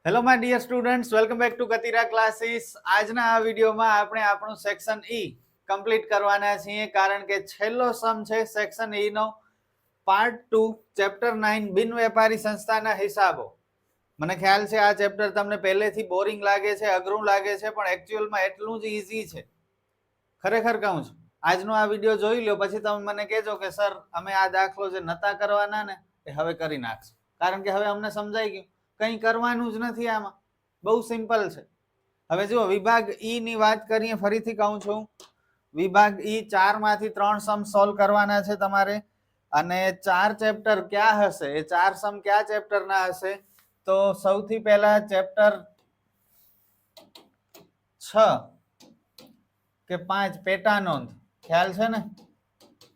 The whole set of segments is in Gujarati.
Hello my dear students, welcome back to Gatira classes. આજના આ વિડીયોમાં આપણે આપણું સેક્શન ઈ કમ્પ્લીટ કરવાના છીએ, કારણ કે છેલ્લો સમ છે સેક્શન ઈ નો પાર્ટ 2 ચેપ્ટર 9 બિન વેપારી સંસ્થાના હિસાબો. મને ખ્યાલ છે આ ચેપ્ટર તમને પહેલેથી બોરિંગ લાગે છે, અઘરું લાગે છે, પણ એકચ્યુઅલમાં એટલું જ ઈઝી છે. ખરેખર કહું છું, આજનો આ વિડીયો જોઈ લો પછી તમે મને કહેજો કે સર અમે આ દાખલો જે નતા કરવાના ને એ હવે કરી નાખશું, કારણ કે હવે અમને સમજાઈ ગયું કંઈ કરવાનું જ નથી. આમાં બહુ સિમ્પલ છે. હવે જુઓ, વિભાગ ઈ ની વાત કરીએ. ફરીથી કહું છું, વિભાગ ઈ 4 માંથી 3 સમ સોલ્વ કરવાના છે તમારે. અને 4 ચેપ્ટર ક્યાં હશે, એ 4 સમ કયા ચેપ્ટર ના હશે? તો સૌથી પહેલા ચેપ્ટર 6 કે 5 પેટા નોંધ, ખ્યાલ છે ને,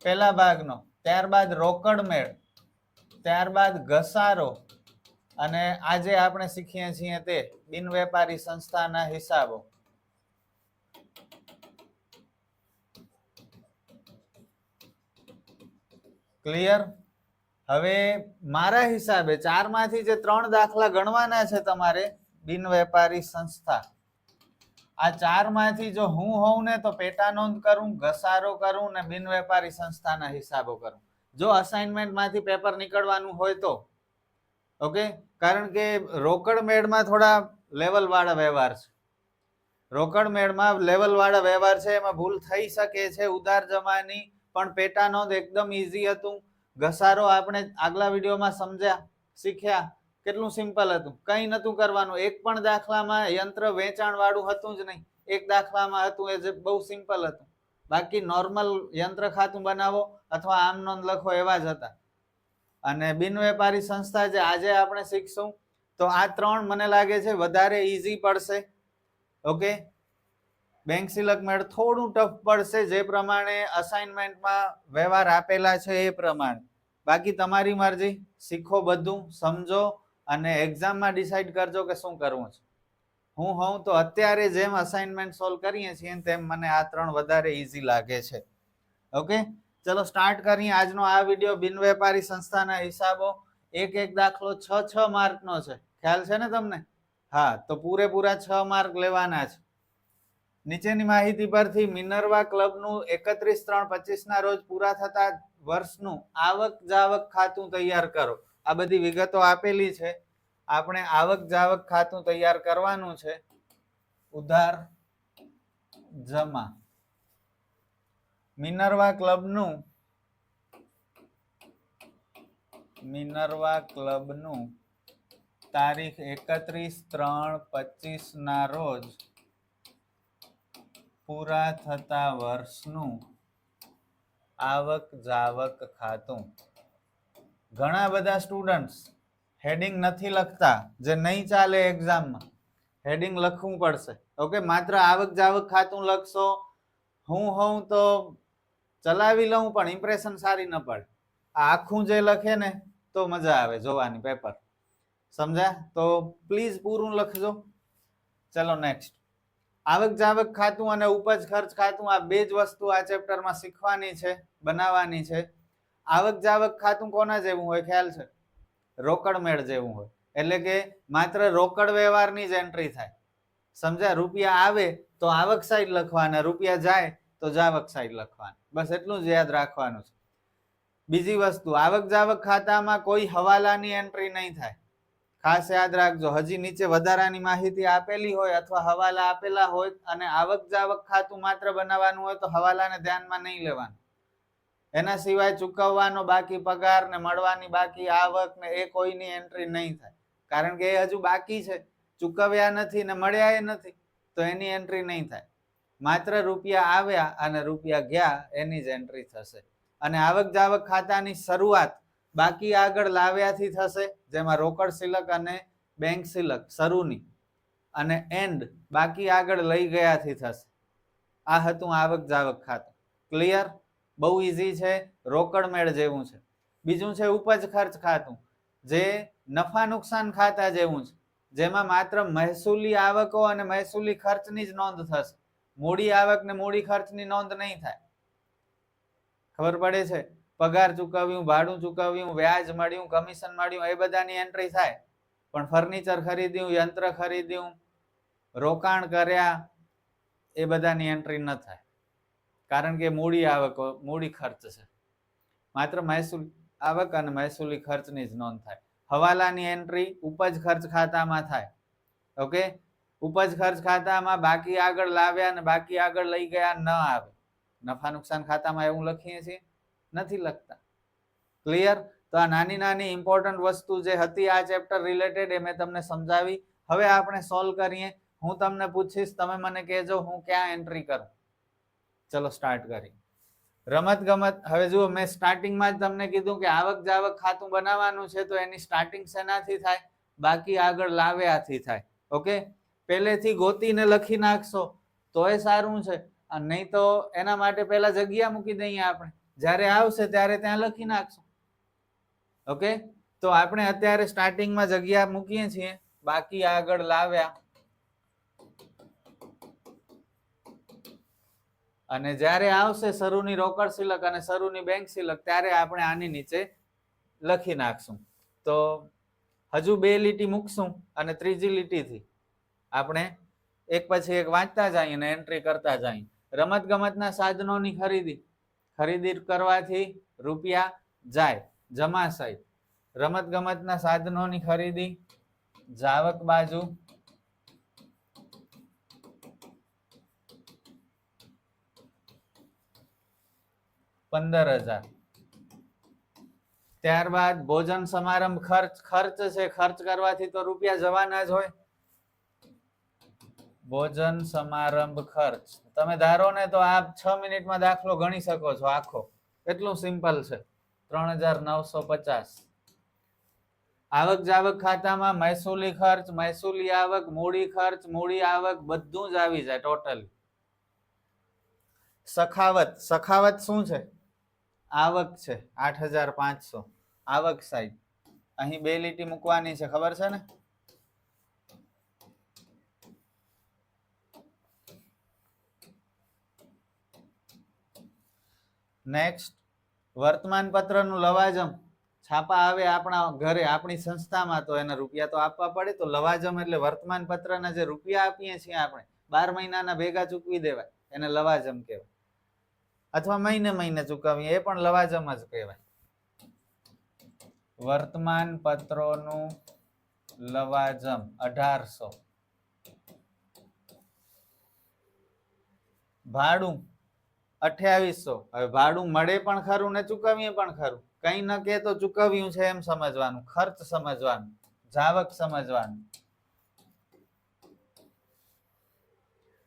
પહેલા ભાગનો. ત્યારબાદ રોકડ મેળ, ત્યારબાદ ઘસારો, અને આજે આપણે શીખીએ છીએ તે બિન વેપારી સંસ્થાના હિસાબો. ક્લિયર? હવે મારા હિસાબે 4 માંથી જે 3 દાખલા ગણવાના છે તમારે બિન વેપારી સંસ્થા, આ 4 માંથી જો હું હોઉં ને તો પેટા નોંધ કરું, ઘસારો કરું ને બિન વેપારી સંસ્થાના હિસાબો કરું, જો અસાઇનમેન્ટ માંથી પેપર નીકળવાનું હોય તો. ઓકે, કારણ કે રોકડ મેળમાં થોડા લેવલ વાળા વ્યવહાર છે. રોકડ મેળમાં લેવલ વાળા વ્યવહાર છે, એમાં ભૂલ થઈ શકે છે ઉધાર જમાની, પણ પેટા નોંધ એકદમ ઈઝી હતું. ઘસારો આપણે આગલા વિડીયોમાં સમજ્યા, શીખ્યા, કેટલું સિમ્પલ હતું, કંઈ નતું કરવાનું. એક પણ દાખલામાં યંત્ર વેચાણ વાળું હતું જ નહીં, એક દાખલામાં હતું એ જે બહુ સિમ્પલ હતું. બાકી નોર્મલ યંત્ર ખાતું બનાવો અથવા આમ નોંધ લખો એવા જ હતા. અને બિન વેપારી સંસ્થા જે આજે આપણે શીખશું, તો આ 3 મને લાગે છે વધારે ઈઝી પડશે. ઓકે, બેંક સિલક મેળ થોડું ટફ પડશે, જે પ્રમાણે અસાઇનમેન્ટમાં વ્યવહાર આપેલા છે એ પ્રમાણે. બાકી તમારી મરજી, શીખો બધું, સમજો અને એક્ઝામમાં ડિસાઈડ કરજો કે શું કરવું છે. હું હોઉં તો અત્યારે જેમ અસાઇનમેન્ટ સોલ્વ કરીએ છીએ તેમ મને આ 3 વધારે ઈઝી લાગે છે. ઓકે, ચલો સ્ટાર્ટ કરીએ આજનો આ વિડીયો. બિન વેપારી સંસ્થાના હિસાબો. એક એક દાખલો 6 માર્કનો છે, ખ્યાલ છે ને તમને? હા, તો પૂરેપૂરા 6 માર્ક લેવાના છે. નીચેની માહિતી પરથી મિનર્વા ક્લબનું 31/3/25 ના રોજ પૂરા થતા વર્ષનું આવક જાવક ખાતું તૈયાર કરો. આ બધી વિગતો આપેલી છે. આપણે આવક જાવક ખાતું તૈયાર કરવાનું છે. ઉધાર જમા. મિનર્વા ક્લબનું તારીખ 31/3/25 ના રોજ પૂરા થતા વર્ષનું આવક જાવક ખાતું. ઘણા બધા સ્ટુડન્ટ્સ હેડિંગ નથી લખતા, જે નહીં ચાલે એક્ઝામમાં. હેડિંગ લખવું પડશે. ઓકે, માત્ર આવક જાવક ખાતું લખશો, હું હોઉં તો ચલાવી લઉં પણ ઇમ્પ્રેશન સારી ન પડે. આખું જે લખે ને તો મજા આવે જોવાની પેપર. સમજ્યા? તો પ્લીઝ પૂરું લખજો. ચલો નેક્સ્ટ. આવક જાવક ખાતું અને ઉપજ ખર્ચ ખાતું, આ બે જ વસ્તુ આ ચેપ્ટરમાં શીખવાની છે, બનાવવાની છે. આવક જાવક ખાતું કોના જેવું હોય ખ્યાલ છે? રોકડ મેળ જેવું હોય. એટલે કે માત્ર રોકડ વ્યવહારની જ એન્ટ્રી થાય. સમજ્યા? રૂપિયા આવે તો આવક સાઈડ લખવાના, રૂપિયા જાય તો જાવક સાઈડ લખવાના. બસ એટલું જ યાદ રાખવાનું છે. બીજી વસ્તુ, આવક જાવક ખાતામાં કોઈ હવાલાની એન્ટ્રી નહીં થાય. ખાસ યાદ રાખજો. હજી નીચે વધારાની માહિતી આપેલી હોય અથવા હવાલા આપેલા હોય અને આવક જાવક ખાતું માત્ર બનાવવાનું હોય તો હવાલાને ધ્યાનમાં નહીં લેવાનું. એના સિવાય ચૂકવવાનો બાકી પગાર ને મળવાની બાકી આવક ને એ કોઈની એન્ટ્રી નહીં થાય, કારણ કે એ હજુ બાકી છે, ચૂકવ્યા નથી ને મળ્યા નથી, તો એની એન્ટ્રી નહીં થાય. માત્ર રૂપિયા આવ્યા અને રૂપિયા ગયા એની જ એન્ટ્રી થશે. અને આવક જાવક ખાતાની શરૂઆત બાકી આગળ લાવ્યાથી થશે, જેમાં રોકડ સિલક અને બેંક સિલક શરૂની, અને એન્ડ બાકી આગળ લઈ ગયાથી થશે. આ હતું આવક જાવક ખાતું. ક્લિયર? બહુ ઈઝી છે, રોકડ મેળ જેવું છે. બીજું છે ઉપજ ખર્ચ ખાતું, જે નફા નુકસાન ખાતા જેવું છે, જેમાં માત્ર મહેસૂલી આવકો અને મહેસૂલી ખર્ચની જ નોંધ થશે. મૂડી આવક ને મૂડી ખર્ચની નોંધ નહીં થાય. ખબર પડે છે? પગાર ચૂકવ્યું, ભાડું ચૂકવ્યું, વ્યાજ મળ્યું, કમિશન મળ્યું, એ બધાની એન્ટ્રી થાય. પણ ફર્નિચર ખરીદ્યું, યંત્ર ખરીદ્યું, રોકાણ કર્યા, એ બધાની એન્ટ્રી ન થાય, કારણ કે મૂડી આવક, મૂડી ખર્ચ છે. માત્ર મહેસૂલ આવક અને મહેસૂલી ખર્ચની જ નોંધ થાય. હવાલાની એન્ટ્રી ઉપજ ખર્ચ ખાતામાં થાય. ઓકે, ઉપજ ખર્ચ ખાતામાં બાકી આગળ લાવ્યા અને બાકી આગળ લઈ ગયા ન આવે. નફા નુકસાન ખાતામાં એવું લખીએ છીએ? નથી લખતા. ક્લિયર? તો આ નાની નાની ઇમ્પોર્ટન્ટ વસ્તુ જે હતી આ ચેપ્ટર રિલેટેડ એ મેં તમને સમજાવી. હવે આપણે સોલ્વ કરીએ. હું તમને પૂછીશ, તમે મને કહેજો હું ક્યાં એન્ટ્રી કરું. ચલો સ્ટાર્ટ કરીએ. રમત ગમત. હવે જુઓ, મેં સ્ટાર્ટિંગમાં જ તમને કીધું કે આવક જાવક ખાતું બનાવવાનું છે, તો એની સ્ટાર્ટિંગ શેનાથી થાય? બાકી આગળ લાવ્યાથી થાય. ઓકે, પહેલેથી ગોતીને લખી નાખશો તોય સારું છે, નહીં તો એના માટે પહેલા જગ્યા મૂકી દઈએ આપણે, જ્યારે આવશે ત્યારે ત્યાં લખી નાખશું. ઓકે, તો આપણે અત્યારે સ્ટાર્ટિંગમાં જગ્યા મૂકીએ છીએ, બાકી આગળ લાવ્યા, અને જ્યારે આવશે શરૂની રોકડ શિલક અને શરૂની બેંક શિલક, ત્યારે આપણે આની નીચે લખી નાખશું. તો હજુ 2 લીટી મૂકશું અને ત્રીજી લીટીથી આપણે એક પછી એક વાંચતા જઈએ અને એન્ટ્રી કરતા જઈએ. રમત ગમતના સાધનોની ખરીદી. ખરીદી કરવાથી રૂપિયા જાય, જમા સાઈડ. રમત ગમતના સાધનોની ખરીદી જાવક બાજુ, ₹15,000. ત્યારબાદ ભોજન સમારંભ ખર્ચ. ખર્ચ છે, ખર્ચ કરવાથી તો રૂપિયા જવાના જ હોય. ભોજન સમારંભ ખર્ચ. તમે ધારો ને તો આપ 6 મિનિટમાં દાખલો ગણી શકો છો આખો. એટલું સિમ્પલ છે. 3,950. આવક જાવક ખાતામાં મહેસૂલી ખર્ચ, મહેસૂલી આવક, મૂડી ખર્ચ, મૂડી આવક બધું જ આવી જાય ટોટલી. સખાવત. સખાવત શું છે? આવક છે, 8,500. આવક સાઈડ. અહીં 2 લીટી મૂકવાની છે, ખબર છે ને? નેક્સ્ટ, વર્તમાન પત્રનું લવાજમ. છાપા આવે આપણા ઘરે, આપણી સંસ્થામાં, તો એના રૂપિયા તો આપવા પડે. તો લવાજમ એટલે વર્તમાન પત્રના જે રૂપિયા આપીએ છીએ આપણે, 12 મહિનાના ભેગા ચૂકવી દેવાય, એને લવાજમ કહેવાય. અથવા મહિને મહિને ચૂકવીએ એ પણ લવાજમ જ કહેવાય. વર્તમાન પત્રોનું લવાજમ 1,800. ભાડું 2,800. હવે ભાડું મળે પણ ખરું ને ચૂકવીએ પણ ખરું. કઈ ન કે તો ચૂકવ્યું છે એમ સમજવાનું, ખર્ચ સમજવાનું, જાવક સમજવાનું.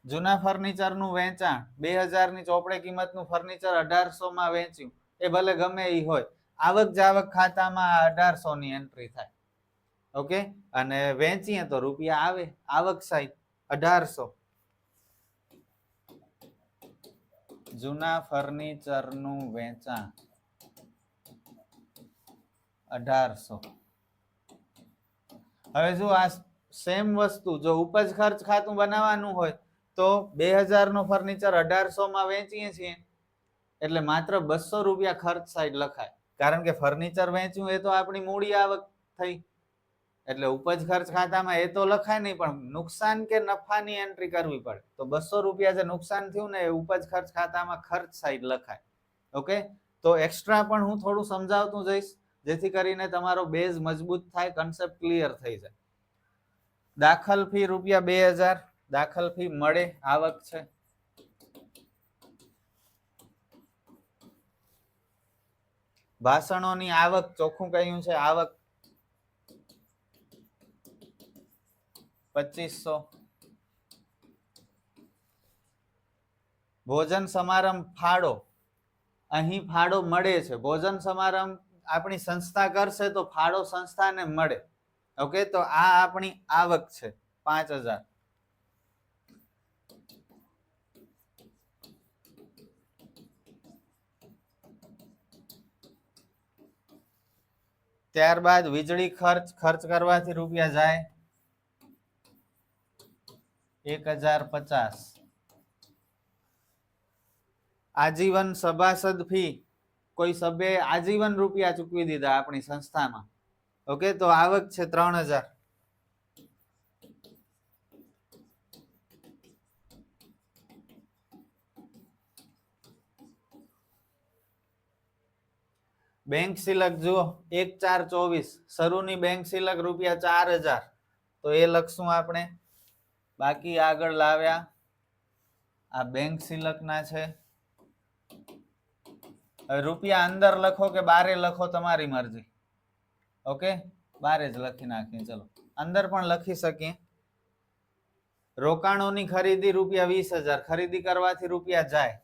જૂના ફર્નિચરનું વેચાણ. 2,000 ની ચોપડે કિંમતનું ફર્નિચર 1,800 માં વેચ્યું. એ ભલે ગમે એ હોય, આવક જાવક ખાતામાં 1,800 ની એન્ટ્રી થાય. ઓકે, અને વેચીએ તો રૂપિયા આવે, આવક સાઈડ 1,800. જૂના ફર્નિચરનું વેચાણ 1,800. હવે જો આ સેમ વસ્તુ જો ઉપજ ખર્ચ ખાતું બનાવવાનું હોય તો 2,000 નું ફર્નિચર 1,800 માં વેચીએ છીએ, એટલે માત્ર 200 રૂપિયા ખર્ચ સાઈડ લખાય, કારણ કે ફર્નિચર વેચ્યું એ તો આપણી મૂડી આવક થઈ. એટલે ઉપજ ખર્ચ ખાતામાં એ તો લખાય નહીં, પણ નુકસાન કે નફાની એન્ટ્રી કરવી પડે. તો 200 રૂપિયા જે નુકસાન થયું ને એ ઉપજ ખર્ચ ખાતામાં ખર્ચ સાઈડ લખાય. ઓકે, તો એક્સ્ટ્રા પણ હું થોડું સમજાવતું જઈશ, જેથી કરીને તમારો બેઝ મજબૂત થાય, કન્સેપ્ટ ક્લિયર થઈ જાય. દાખલ ફી રૂપિયા 2,000. દાખલ ફી મળે, આવક છે. ભાષણોની આવક, ચોખ્ખું કહ્યું છે આવક 2,500. ભોજન સમારંભ ફાળો. અહીં ફાળો મળે છે. ભોજન સમારંભ આપણી સંસ્થા કરશે તો ફાળો સંસ્થાને મળે. ઓકે, તો આ આપણી આવક છે 5,000. ત્યારબાદ વીજળી ખર્ચ. ખર્ચ કરવાથી રૂપિયા જાય 1,050. આજીવન સભાસદ ફી. કોઈ સભ્યએ આજીવન રૂપિયા ચૂકવી દીધા આપણી સંસ્થામાં. ઓકે, તો આવક છે 3,000. બેંક સિલક જુઓ 1/4/24 શરૂની બેંક સિલક ₹4000, તો એ લખશું આપણે. બાકી આગળ લાવ્યા આ બેંક સિલકના છે. રૂપિયા અંદર લખો કે બારે લખો તમારી મરજી. ઓકે, બારે જ લખી નાખીએ. ચલો અંદર પણ લખી શકીએ. રોકાણોની ખરીદી ₹20,000, ખરીદી કરવાથી રૂપિયા જાય.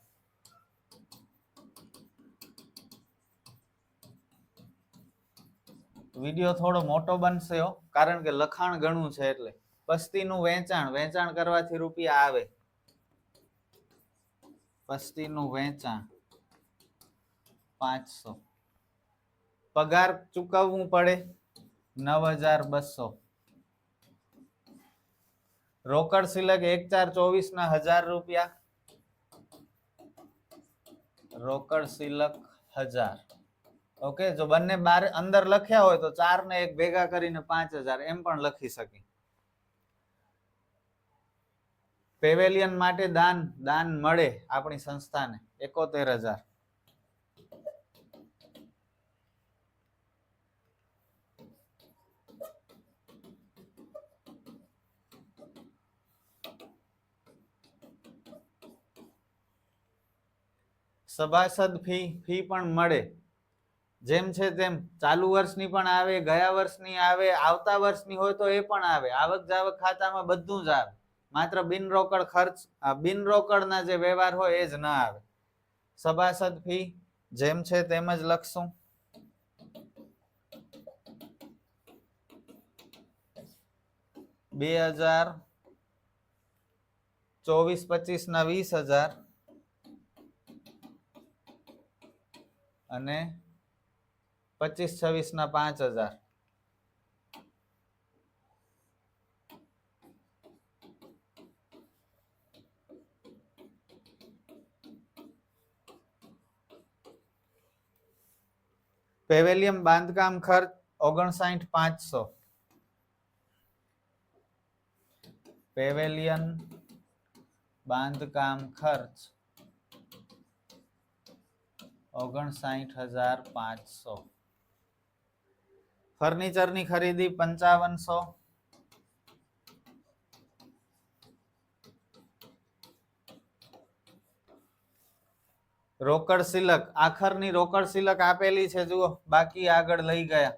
વિડીયો થોડો મોટો બનશે કારણ કે લખાણ ઘણું છે એટલે. પસ્તીનું વેચાણ, વેચાણ કરવાથી રૂપિયા આવે. પસ્તીનું વેચાણ 500. પગાર ચૂકવવું પડે 9,200. રોકડ સિલક 1/4/24 ના ₹1000. રોકડ સિલક 1000. ઓકે, જો બંને બાર અંદર લખ્યા હોય તો 4 ને 1 ભેગા કરીને 5000 એમ પણ લખી શકી. પેવેલિયન માટે દાન મળે આપણી સંસ્થાને 71,000. સભાસદ ફી પણ મળે. જેમ છે તેમ ચાલુ વર્ષની પણ આવે, ગયા વર્ષની આવે, આવતા વર્ષની હોય તો એ પણ આવે. આવક જાવક ખાતામાં બધું જ આવે. માત્ર બિનરોકડ ખર્ચ, બિનરોકડના જે વ્યવહાર હોય એ જ ના આવે. સભાસદ ફી જેમ છે તેમ જ લખશું. $2024-25 ના 20,000 અને 25-26 ના 5,000. પેવેલિયન બાંધકામ ખર્ચ 59,500. પેવેલિયન બાંધકામ ખર્ચ 59,500. ફર્નિચરની ખરીદી 5500. રોકડ સિલક, આખરની રોકડ સિલક આપેલી છે જુઓ, બાકી આગળ લઈ ગયા.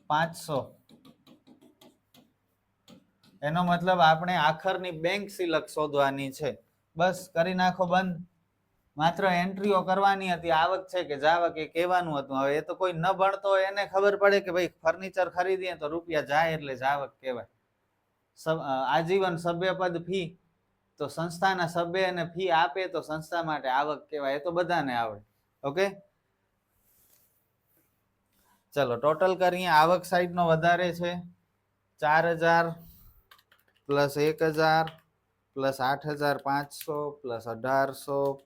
$500. એનો મતલબ આપણે આખરની બેંક સિલક શોધવાની છે. બસ કરી નાખો બંધ. માત્ર એન્ટ્રીઓ કરવાની હતી. આવક છે કે જાવક એ કહેવાનું હતું. હવે એ તો કોઈ ન ભણતો હોય એને ખબર પડે કે ભાઈ ફર્નિચર ખરીદીએ તો રૂપિયા જાય એટલે જાવક કહેવાય. આજીવન સભ્યપદ ફી તો સંસ્થાના સભ્યને ફી આપે તો સંસ્થા માટે આવક કહેવાય. એ તો બધાને આવડે. ઓકે, ચલો ટોટલ કરીએ. આવક સાઈડ નો વધારે છે 4,000 પ્લસ 1,000 પ્લસ 8,500 પ્લસ 1,800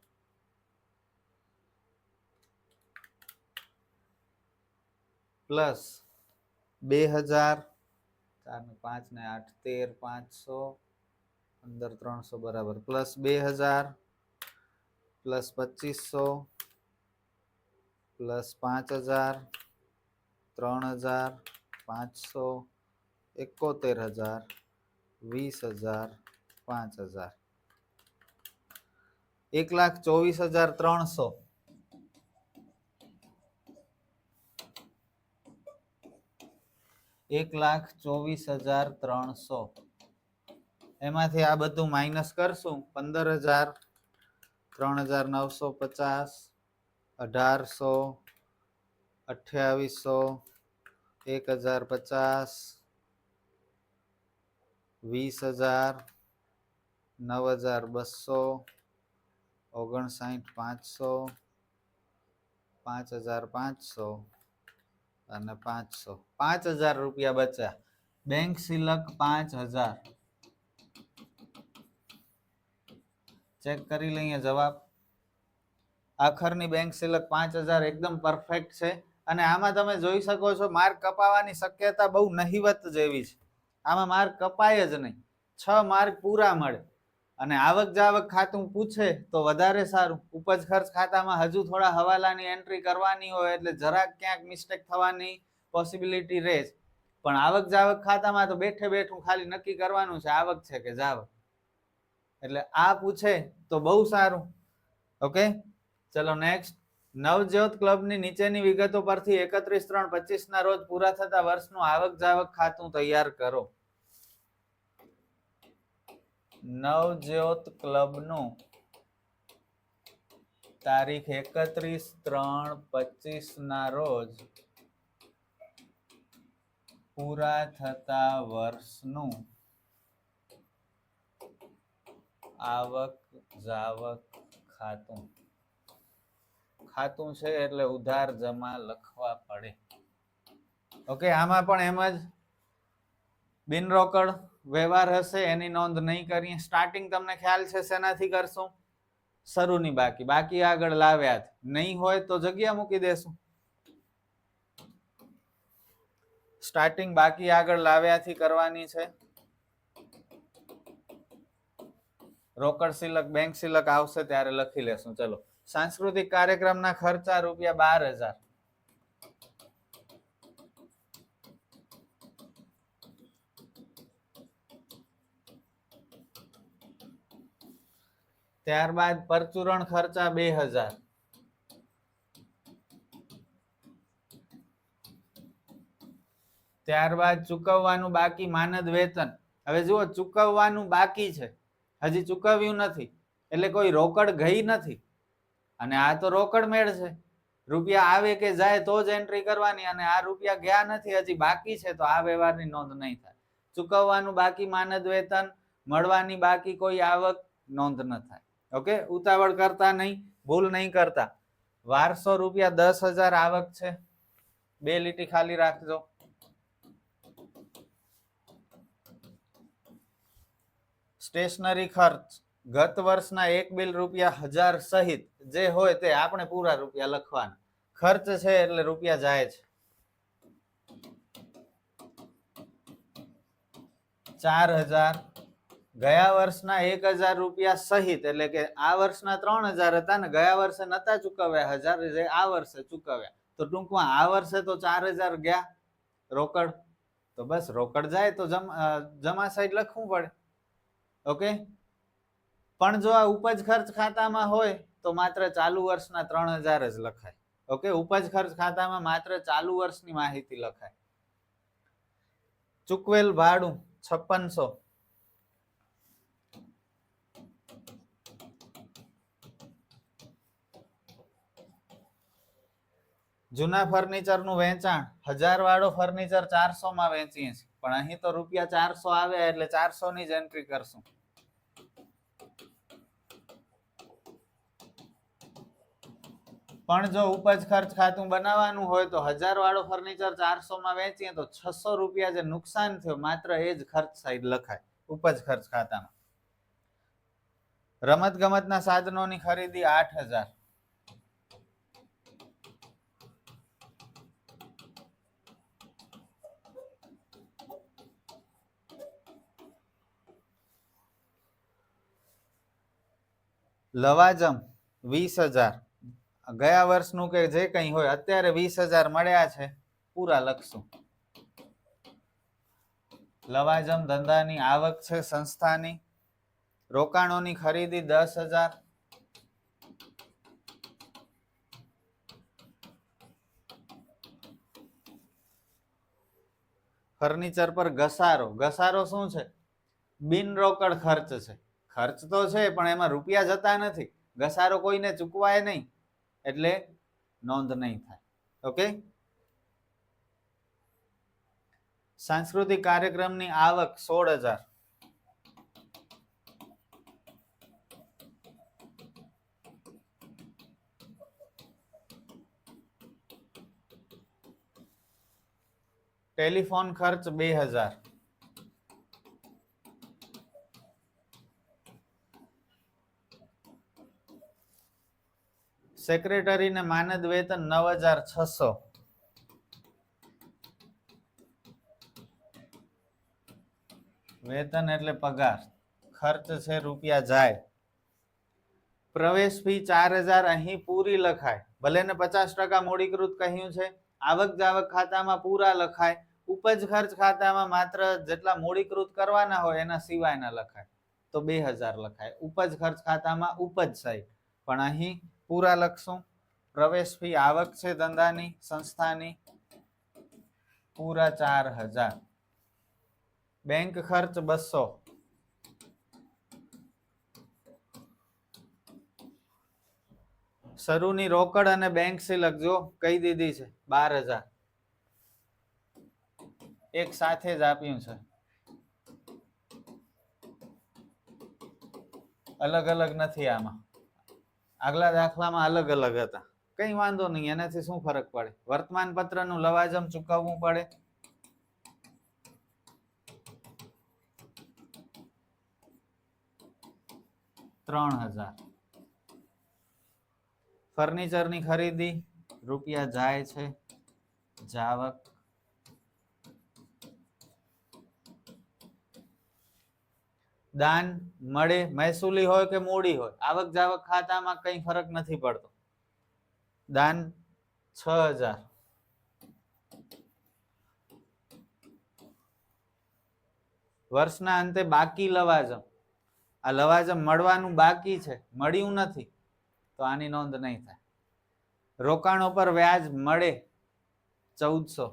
પ્લસ 2,000. 4 ને 5 ને 8 13 500 અંદર 300 બરાબર પ્લસ 2,000 પ્લસ 2,500 પ્લસ 5,000 3,000 500 71,000 20,000 5,000 1,24,300. $1,24,300. એમાંથી આ બધું માઇનસ કરશું. 15,000 3,950 1,800 2,800 1,050 20,000 9,200 59,500 5,500 અને 500. 5,000 રૂપિયા બચ્યા. બેંક સિલક 5,000. ચેક કરી લઈએ જવાબ. આખરની બેંક સિલક 5,000 એકદમ પરફેક્ટ છે. અને આમાં તમે જોઈ શકો છો માર્ક કપાવાની શક્યતા બહુ નહિવત જેવી છે. આમાં માર્ક કપાય જ નહીં. 6 માર્ક પૂરા મળે. અને આવક જાવક ખાતું પૂછે તો વધારે સારું. ઉપજ ખર્ચ ખાતામાં હજુ થોડા હવાલાની એન્ટ્રી કરવાની હોય એટલે જરાક ક્યાંક મિસ્ટેક થવાની પોસિબિલિટી રહે. પણ આવક જાવક ખાતામાં તો બેઠે બેઠું ખાલી નક્કી કરવાનું છે આવક છે કે જાવક. એટલે આ પૂછે તો બહુ સારું. ઓકે, ચલો નેક્સ્ટ. નવજ્યોત ક્લબની નીચેની વિગતો પરથી 31/3/25 ના રોજ પૂરા થતા વર્ષનું આવક જાવક ખાતું તૈયાર કરો. નવજ્યોત ક્લબનું તારીખ 31/3/25 ના રોજ પૂરા થતા વર્ષનું આવક જાવક ખાતું. ખાતું છે એટલે ઉધાર જમા લખવા પડે. ઓકે, આમાં પણ એમ જ બિનરોકડ વ્યવહાર હશે એની નોંધ નહીં કરીએ. સ્ટાર્ટિંગ તમને ખ્યાલ છે શેનાથી કરશું? શરૂની બાકી. બાકી આગળ લાવ્યા નહીં હોય તો જગ્યા મૂકી દેશું. સ્ટાર્ટિંગ બાકી આગળ લાવ્યાથી કરવાની છે. રોકડ સિલક બેંક સિલક આવશે ત્યારે લખી લેશું. ચલો, સાંસ્કૃતિક કાર્યક્રમના ખર્ચા ₹12,000. ત્યારબાદ પરચુરણ ખર્ચા 2,000. ત્યારબાદ ચૂકવવાનું બાકી માનદ વેતન. હવે જુઓ, ચૂકવવાનું બાકી છે, હજી ચૂકવ્યું નથી એટલે કોઈ રોકડ ગઈ નથી. અને આ તો રોકડ મેળ છે. રૂપિયા આવે કે જાય તો જ એન્ટ્રી કરવાની. અને આ રૂપિયા ગયા નથી, હજી બાકી છે, તો આ વ્યવહારની નોંધ નહીં થાય. ચૂકવવાનું બાકી માનદ વેતન, મળવાની બાકી કોઈ આવક, નોંધ ન થાય. ઓકે, ઉતાવળ કરતા નહીં, ભૂલ નહીં કરતા. વારસો ₹10,000 આવક છે. 2 લીટી ખાલી રાખજો. સ્ટેશનરી ખર્ચ ગત વર્ષના એક બિલ ₹1,000 સહિત જે હોય તે આપણે પૂરા રૂપિયા લખવાના. ખર્ચ છે એટલે રૂપિયા જાય છે. 4,000. ગયા વર્ષના 1,000 સહિત એટલે કે આ વર્ષના 3,000 હતા ને ગયા વર્ષે નતા ચૂકવ્યા 1,000 જે આ વર્ષે ચૂકવ્યા. તો ટૂંકમાં આ વર્ષે તો 4,000 ગયા રોકડ. તો બસ રોકડ જાય તો જમા સાઈડ લખવું પડે. ઓકે, પણ જો આ ઉપજ ખર્ચ ખાતામાં હોય તો માત્ર ચાલુ વર્ષના 3,000 જ લખાય. ઓકે, ઉપજ ખર્ચ ખાતામાં માત્ર ચાલુ વર્ષની માહિતી લખાય. ચૂકવેલ ભાડું 5600. જૂના ફર્નિચરનું વેચાણ 1000 વાળો ફર્નિચર 400 માં વેચીએ છીએ, પણ અહીં તો ₹400 આવે એટલે 400 ની જ એન્ટ્રી કરશું. પણ જો ઉપજ ખર્ચ ખાતું બનાવવાનું હોય તો 1000 વાળો ફર્નિચર 400 માં વેચીએ તો ₹600 જે નુકસાન થયો માત્ર એ જ ખર્ચ સાઈડ લખાય ઉપજ ખર્ચ ખાતામાં. રમત ગમતના સાધનોની ખરીદી 8,000. લવાજમ 20,000. ગયા વર્ષનું કે જે કંઈ હોય અત્યારે 20,000 મળ્યા છે, પૂરા લખશું. લવાજમ ધંધાની આવક છે સંસ્થાની. રોકાણોની ખરીદી 10,000. ફર્નિચર પર ઘસારો. ઘસારો શું છે? બિન રોકડ ખર્ચ છે. ખર્ચ તો છે પણ એમાં રૂપિયા જતા નથી. ઘસારો કોઈને ચૂકવાય નહીં એટલે નોંધ નહીં થાય. ઓકે, સાંસ્કૃતિક કાર્યક્રમની આવક 16,000. ટેલિફોન ખર્ચ 2,000. સેક્રેટરીને માનદ વેતન 9,600. વેતન એટલે પગાર. ખર્ચ છે રૂપિયા જાય. પ્રવેશ ફી 4000 અહીં પૂરી લખાય, ભલે ને 50% મૂડીકૃત કહ્યું છે. આવક જાવક ખાતામાં પૂરા લખાય, ઉપજ ખર્ચ ખાતામાં માત્ર જેટલા મૂડીકૃત કરવાના હોય એના સિવાયના લખાય, તો 2000 લખાય. ઉપજ ખર્ચ ખાતામાં ઉપજ સહિત, પણ અહીં પૂરા લખશું. પ્રવેશ ફી આવક છે ધંધાની સંસ્થાની, પૂરા 4000. બેંક ખર્ચ 200. શરૂની રોકડ અને બેંક સિલક જો કઈ દીધી છે 12000, એક સાથે જ આપ્યું છે, અલગ અલગ નથી. આમાં આગલા દાખલામાં અલગ અલગ હતા, કઈ વાંધો નહીં, એનાથી શું ફરક પડે. વર્તમાન પત્રનું લવાજમ ચૂકવવું પડે, ₹3000. ફર્નિચરની ખરીદી રૂપિયા જાય છે જાવક. દાન મળે, મહેસૂલી હોય કે મૂડી હોય, આવક જાવક ખાતામાં કઈ ફરક નથી પડતો. દાન 6000. વર્ષના અંતે બાકી લવાજમ, આ લવાજમ મળવાનું બાકી છે, મળ્યું નથી, તો આની નોંધ નહીં થાય. રોકાણો પર વ્યાજ મળે 1400.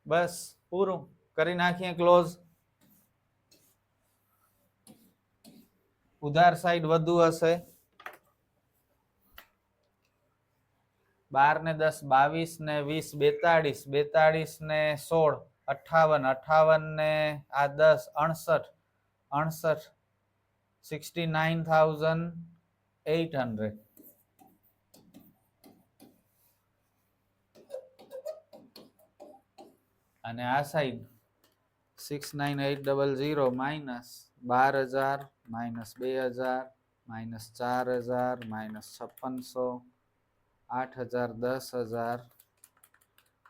બસ પૂરું કરી નાખીએ ક્લોઝ. ઉધાર સાઈડ વધુ હશે. 12 ને 10 22 ને 20 42, 42 ને 16 58, 58 ને આ 10 68, 68 69,800. અને આ side 69800 minus 12000 minus 2000 minus 4000 minus 5600, 8000 10000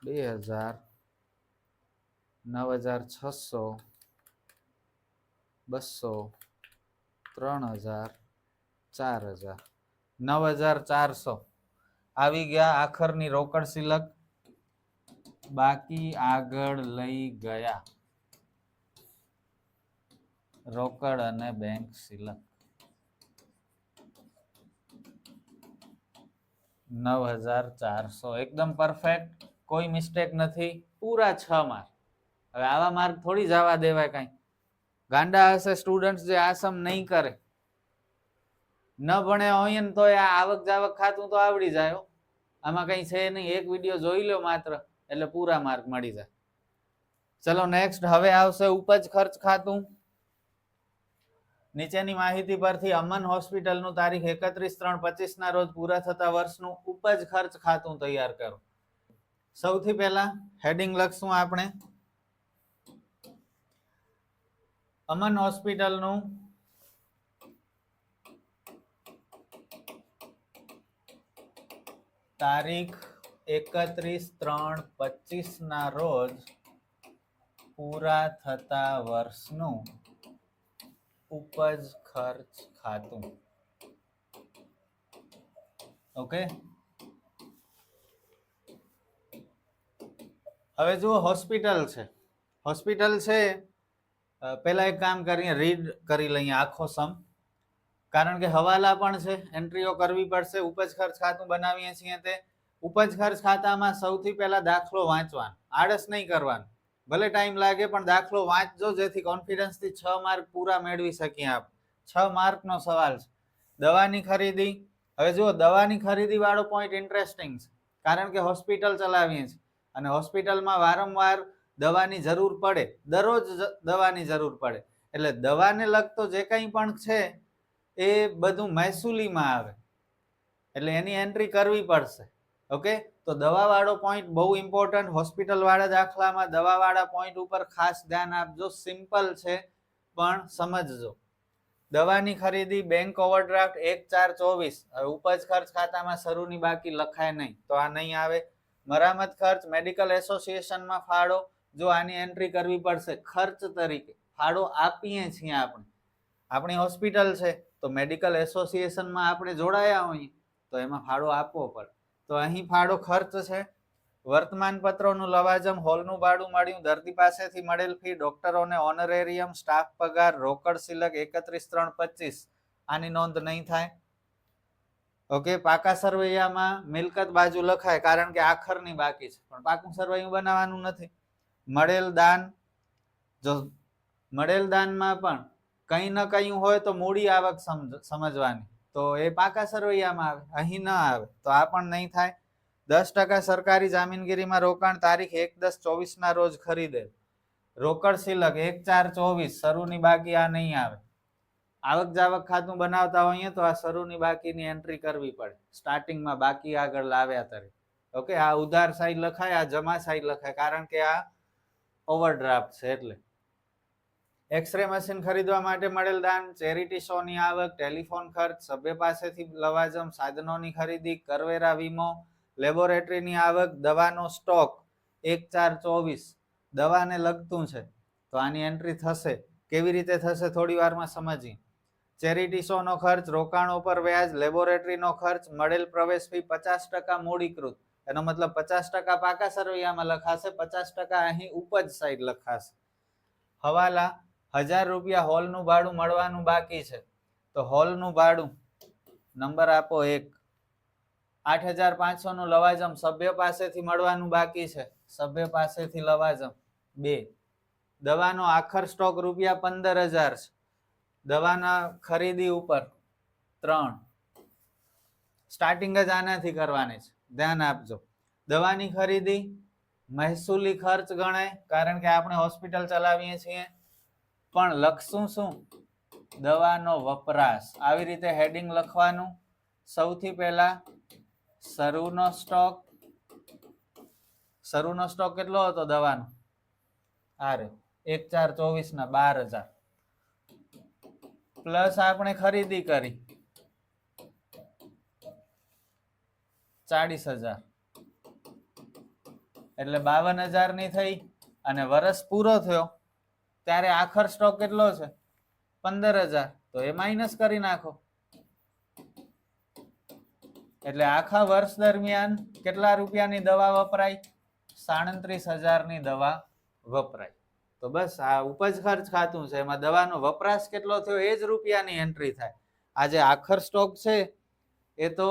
2000 9600 200 3000 4000 9400 આવી ગયા. આખરની રોકડ સિલક બાકી આગળ લઈ ગયા. રોકડ અને બેંક સિલક 9400 એકદમ પરફેક્ટ, કોઈ મિસ્ટેક નથી, પૂરા 6 માર્ક. હવે આવા માર્ક થોડી જવા દેવાય. કઈ ગાંડા હશે સ્ટુડન્ટ જે આ સમ નહીં કરે, ન ભણે હોય ને તો આ આવક જાવક ખાતું તો આવડી જાય. આમાં કઈ છે નહીં, એક વિડીયો જોઈ લો માત્ર એટલે પૂરા માર્ક મળી જાય. ચલો નેક્સ્ટ હવે આવશે ઉપજ ખર્ચ ખાતું. નીચેની માહિતી પરથી અમન હોસ્પિટલનું તારીખ 31/3/25 ના રોજ પૂરા થતા વર્ષનું ઉપજ ખર્ચ ખાતું તૈયાર કરો. સૌથી પહેલા હેડિંગ લખશું આપણે, અમન હોસ્પિટલનું તારીખ 31/3/25 ના રોજ પૂરા થતા વર્ષનું ઉપજ ખર્ચ ખાતું. ઓકે, હવે જુઓ હોસ્પિટલ છે. હોસ્પિટલ છે, પહેલા એક કામ કરીએ, રીડ કરી લઈએ આખો સમ, કારણ કે હવાલા પણ છે, એન્ટ્રીઓ કરવી પડશે. ઉપજ ખર્ચ ખાતું બનાવીએ છીએ તે ઉપજ ખર્ચ ખાતામાં સૌથી પહેલા દાખલો વાંચવાનો, આળસ નહીં કરવાનું, ભલે ટાઈમ લાગે પણ દાખલો વાંચજો, જેથી કોન્ફિડન્સથી 6 માર્ક પૂરા મેળવી શકીએ. આપ 6 માર્કનો સવાલ છે. દવાની ખરીદી. હવે જુઓ, દવાની ખરીદી વાળો પોઈન્ટ ઇન્ટરેસ્ટિંગ છે, કારણ કે હોસ્પિટલ ચલાવીએ છીએ અને હોસ્પિટલમાં વારંવાર દવાની જરૂર પડે, દરરોજ દવાની જરૂર પડે, એટલે દવાને લગતો જે કંઈ પણ છે એ બધું મહેસૂલીમાં આવે, એટલે એની એન્ટ્રી કરવી પડશે. ઓકે, તો દવાવાળો પોઈન્ટ બહુ ઇમ્પોર્ટન્ટ. હોસ્પિટલવાળા દાખલામાં દવાવાળા પોઈન્ટ ઉપર ખાસ ધ્યાન આપજો. સિમ્પલ છે પણ સમજજો. દવાની ખરીદી, બેંક ઓવરડ્રાફ્ટ 1/4/24. ઉપજ ખર્ચ ખાતામાં શરૂની બાકી લખાય નહીં, તો આ નહીં આવે. મરામત ખર્ચ મેડિકલ એસોસિએશનમાં ફાળો, જો આની એન્ટ્રી કરવી પડશે ખર્ચ તરીકે, ફાળો આપીએ છીએ આપણે, આપણી હોસ્પિટલ છે તો મેડિકલ એસોસિએશનમાં આપણે જોડાયા હોઈએ તો એમાં ફાળો આપવો પડે, તો અહીં ફાળો ખર્ચ છે. વર્તમાન પત્રોનું લવાજમ, હોલનું ભાડું મળ્યું, દર્દી પાસેથી મળેલ ફી, ડોક્ટરોને ઓનરેરિયમ, સ્ટાફ પગાર, રોકડ સિલક 31/3/25, આની નોંધ નહીં થાય. ઓકે, પાકા સરવૈયામાં મિલકત બાજુ લખાય કારણ કે આખરની બાકી છે, પણ પાકું સરવૈયું બનાવવાનું નથી. મળેલ દાન, જો મળેલ દાનમાં પણ કઈ ન કઈ હોય તો મૂડી આવક સમજવાની, તો એ પાકા સરવૈયામાં આવે, અહીં ન આવે તો આ પણ નહીં થાય. 10% સરકારી જામીનગીરીમાં રોકાણ, તારીખ 1/10/24 ના રોજ ખરીદેલ, રોકડ સિલક 1/4/24, શરૂની બાકી આ નહીં આવે. આવક જાવક ખાતું બનાવતા હોઈએ તો આ શરૂની બાકીની એન્ટ્રી કરવી પડે, સ્ટાર્ટિંગમાં બાકી આગળ લાવ્યા તરીકે. ઓકે, આ ઉધાર સાઈડ લખાય, આ જમા સાઈડ લખાય કારણ કે આ ઓવરડ્રાફ્ટ છે એટલે. એક્સરે મશીન ખરીદવા માટે મળેલ દાન, ચેરિટી શોની આવક, ટેલિફોન ખર્ચ, સભ્ય પાસેથી લવાજમ, સાધનોની ખરીદી, કરવેરા, વીમો, લેબોરેટરીની આવક, દવાનો સ્ટોક 1/4/24, દવાને લગતું છે તો આની એન્ટ્રી થશે. કેવી રીતે થશે થોડી વારમાં સમજીએ. ચેરિટી શોનો ખર્ચ, રોકાણો પર વ્યાજ, લેબોરેટરીનો ખર્ચ, મળેલ પ્રવેશ ફી 50% મૂડીકૃત, એનો મતલબ 50% પાકા સરવૈયામાં લખાશે, 50% અહીં ઉપજ સાઈડ લખાશે. હવાલા 1000 રૂપિયા હોલનું ભાડું મળવાનું બાકી છે, તો હોલનું ભાડું નંબર આપો 1. 8500 નું લવાજમ સભ્ય પાસેથી મળવાનું બાકી છે, સભ્ય પાસેથી લવાજમ 2. દવાનો આખર સ્ટોક રૂપિયા 15000 છે, દવાના ખરીદી ઉપર 3. સ્ટાર્ટિંગ જ આનાથી કરવાની છે, ધ્યાન આપજો. દવાની ખરીદી મહેસૂલી ખર્ચ ગણાય કારણ કે આપણે હોસ્પિટલ ચલાવીએ છીએ, પણ લખશું શું? દવાનો વપરાશ. આવી રીતે હેડિંગ લખવાનું. સૌથી પહેલા શરૂનો સ્ટોક, શરૂનો સ્ટોક કેટલો હતો દવાનો? આરે 1/4/24 ના 12000 પ્લસ આપણે ખરીદી કરી 40000 એટલે 52000 ની થઈ, અને વર્ષ પૂરો થયો ત્યારે આખર સ્ટોક કેટલો છે? 15000, તો એ માઇનસ કરી નાખો. એટલે આખા વર્ષ દરમિયાન કેટલા રૂપિયાની દવા વપરાય? 37000 ની દવા વપરાય. તો બસ આ ઉપજ ખર્ચ ખાતું છે, એમાં દવાનો વપરાશ કેટલો થયો એ જ રૂપિયાની એન્ટ્રી થાય. આ જે આખર સ્ટોક છે એ તો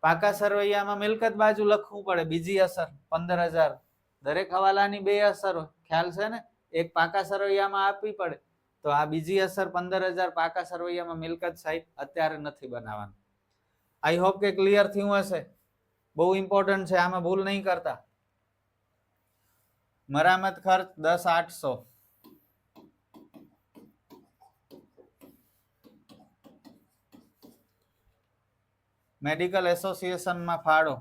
પાકા સરવૈયામાં મિલકત બાજુ લખવું પડે. બીજી અસર 15000, દરેક હવાલાની 2 અસર હોય, ખ્યાલ છે ને? એક પાકા સરવૈયામાં આપવી પડે, તો આ બીજી અસર 15000 પાકા સરવૈયામાં મિલકત સાઈડ અત્યારે નથી બનાવવાનું. આઈ હોપ કે ક્લિયર થયું હશે. બહુ ઇમ્પોર્ટન્ટ છે, આમાં ભૂલ નહીં કરતા. મરામત ખર્ચ 10,800, મેડિકલ એસોસિએશનમાં ફાળો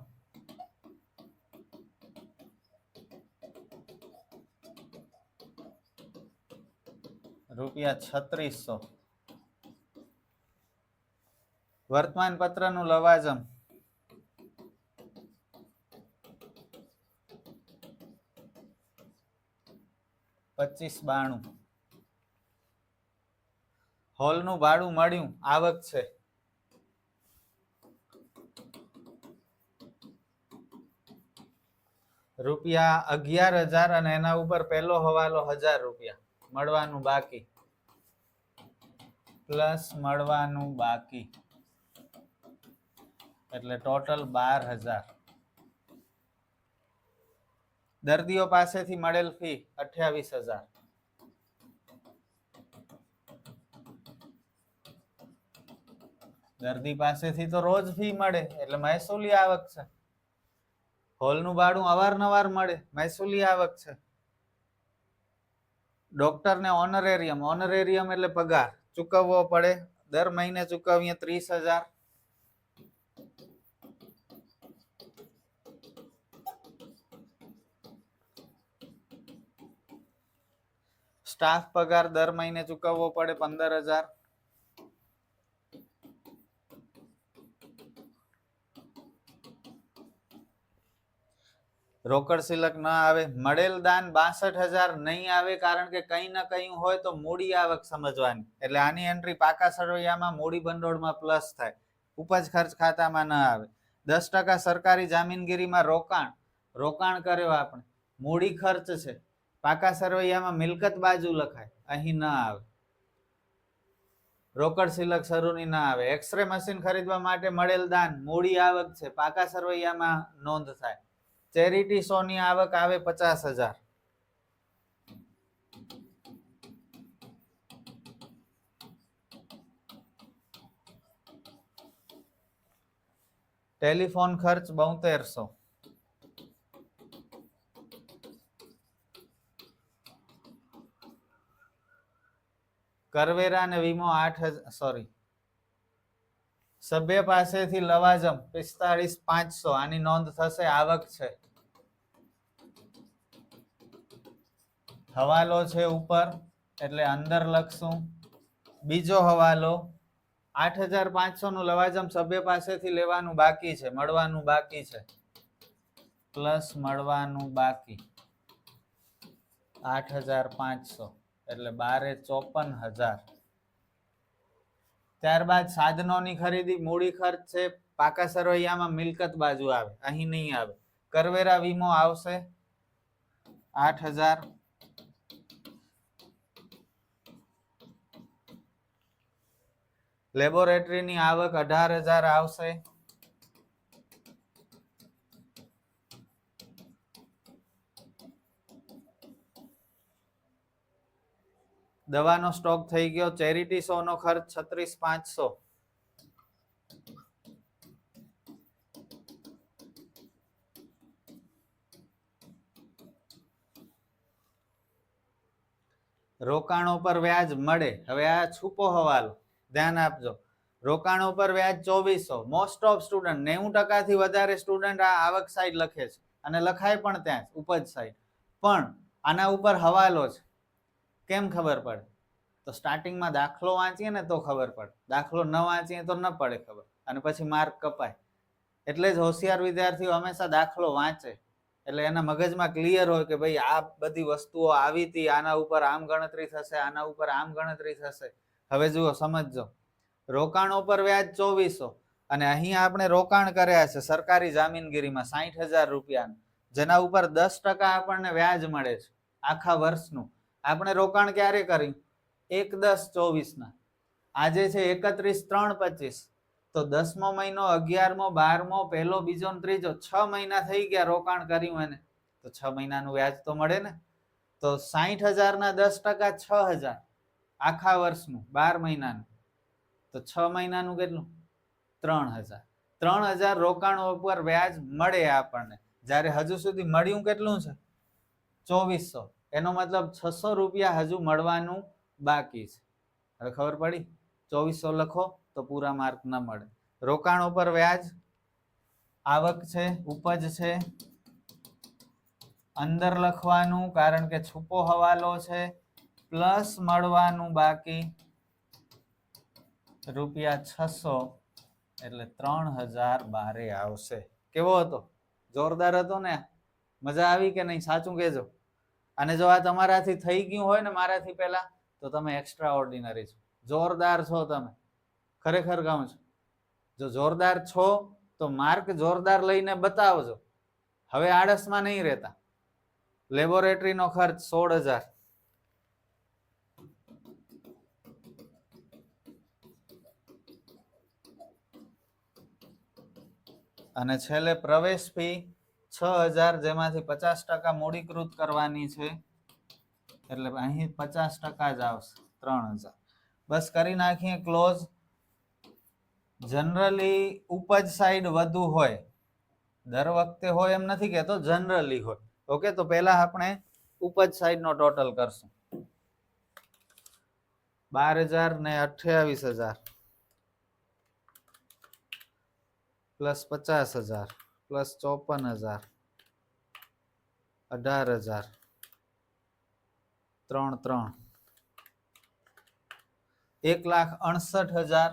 ₹3600, વર્તમાન પત્રનું લવાજમ ₹2592, હોલનું ભાડું મળ્યું, આવક છે ₹11,000 અને એના ઉપર પહેલો હવાલો 1000 રૂપિયા મળવાનું બાકી, પ્લસ મળવાનું બાકી એટલે ટોટલ 12000. દર્દીઓ પાસેથી મળેલ ફી 28000, દર્દી પાસેથી તો રોજ ફી મળે એટલે મહેસૂલી આવક છે. હોલનું ભાડું અવારનવાર મળે, મહેસૂલી આવક છે. ડોક્ટરને ઓનરેરિયમ, ઓનરેરિયમ એટલે પગાર ચૂકવવો પડે, દર મહિને ચૂકવીએ 30000. સ્ટાફ પગાર દર મહિને ચૂકવવો પડે 15000. રોકડ સિલક ન આવે. મળેલ દાન 62,000 નહીં આવે, કારણ કે કંઈ ના કંઈ હોય તો મૂડી આવક સમજવાની. એટલે આની એન્ટ્રી પાકા સરવૈયામાં મૂડી ભંડોળમાં પ્લસ થાય, ઉપજ ખર્ચ ખાતામાં ન આવે. 10% સરકારી જામીનગીરીમાં રોકાણ કર્યો આપણે, મૂડી ખર્ચ છે, પાકા સરવૈયામાં મિલકત બાજુ લખાય, અહીં ન આવે. રોકડ સિલક શરૂની ના આવે. એક્સરે મશીન ખરીદવા માટે મળેલ દાન મૂડી આવક છે, પાકા સરવૈયામાં નોંધ થાય. ચેરિટી શોની આવક આવે 50,000. ટેલિફોન ખર્ચ 7200. કરવેરા અને વીમો 8,000 સભ્ય પાસેથી લવાજમ 45,500. આની નોંધ થશે, આવક છે. હવાલો છે ઉપર એટલે અંદર લખશું. બીજો હવાલો 8,500 નું લવાજમ સભ્ય પાસેથી લેવાનું બાકી છે, મળવાનું બાકી છે, પ્લસ મળવાનું બાકી 8,500 એટલે 12,54,000. ત્યારબાદ સાધનોની ખરીદી મૂડી ખર્ચ છે, પાકા સરવૈયામાં મિલકત બાજુ આવે, અહીં નહીં આવે. કરવેરા વીમો આવશે 8,000. લેબોરેટરીની આવક 18,000 આવશે. દવાનો સ્ટોક થઈ ગયો. ચેરિટી શો નો ખર્ચ 36,500. રોકાણો પર વ્યાજ મળે. હવે આ છૂપો હવાલો, ધ્યાન આપજો. રોકાણો પર વ્યાજ 2400. મોસ્ટ ઓફ સ્ટુડન્ટ 90% થી વધારે સ્ટુડન્ટ આ આવક સાઈડ લખે છે, અને લખાય પણ ત્યાં ઉપજ સાઈડ. પણ આના ઉપર હવાલો છે, કેમ ખબર પડે? તો સ્ટાર્ટિંગમાં દાખલો વાંચીએ ને તો ખબર પડે, દાખલો ન વાંચીએ તો ન પડે ખબર, અને પછી માર્ક કપાય. એટલે જ હોશિયાર વિદ્યાર્થીઓ હંમેશા દાખલો વાંચે, એટલે એના મગજમાં ક્લિયર હોય કે ભાઈ આ બધી વસ્તુઓ આવી હતી, આના ઉપર આમ ગણતરી થશે, આના ઉપર આમ ગણતરી થશે. હવે જુઓ, સમજજો. રોકાણો પર વ્યાજ 2400, અને અહીંયા આપણે રોકાણ કર્યા છે સરકારી જામીનગીરીમાં 60,000 રૂપિયાનું, જેના ઉપર 10% આપણને વ્યાજ મળે છે આખા વર્ષનું. આપણે રોકાણ ક્યારે કર્યું? 1/10/24 આજે છે 31/3/25, તો 10મો મહિનો, 11મો, 12મો, પહેલો, બીજો ને ત્રીજો, 6 મહિના થઈ ગયા રોકાણ કર્યું એને, તો 6 મહિનાનું વ્યાજ તો મળે ને. તો 60,000 ના 10% 6,000 આખા વર્ષનું, 12 મહિનાનું, તો 6 મહિનાનું કેટલું? 3,000. 3,000 રોકાણો ઉપર વ્યાજ મળે આપણને. જ્યારે હજુ સુધી મળ્યું કેટલું છે? 2400. એનો મતલબ 600 રૂપિયા હજુ મળવાનું બાકી છે. હવે ખબર પડી? 2400 લખો તો પૂરા માર્ક ન મળે. રોકાણો પર વ્યાજ, આવક છે, ઉપજ છે, અંદર લખવાનું કારણ કે છૂપો હવાલો છે, પ્લસ મળવાનું બાકી ₹600, એટલે 3,000 આવશે. કેવો હતો? જોરદાર હતો ને? મજા આવી કે નહીં? સાચું કહેજો. અને જો આ તમારાથી થઈ ગયું હોય ને મારાથી પહેલા, તો તમે એક્સ્ટ્રા ઓર્ડિનરી છો, જોરદાર છો તમે, ખરેખર કહું છું. જો જોરદાર છો તો માર્ક જોરદાર લઈને બતાવજો. હવે આળસમાં નહીં રહેતા. લેબોરેટરીનો ખર્ચ 16,000. અને છેલ્લે પ્રવેશ ફી 6,000, જેમાંથી 50% મૂડીકૃત કરવાની છે, એટલે અહીં 50% જ આવશે, 3,000. બસ કરી નાખીએ ક્લોઝ. જનરલી ઉપજ સાઈડ વધુ હોય, દર વખતે હોય એમ નથી કહેતો, જનરલી હોય. ઓકે, તો પહેલા આપણે ઉપજ સાઈડ નો ટોટલ કરશું. 12,000 ને 28,000 પ્લસ 50,000 પ્લસ 54,000, 18,000, 3,3, 1,68,000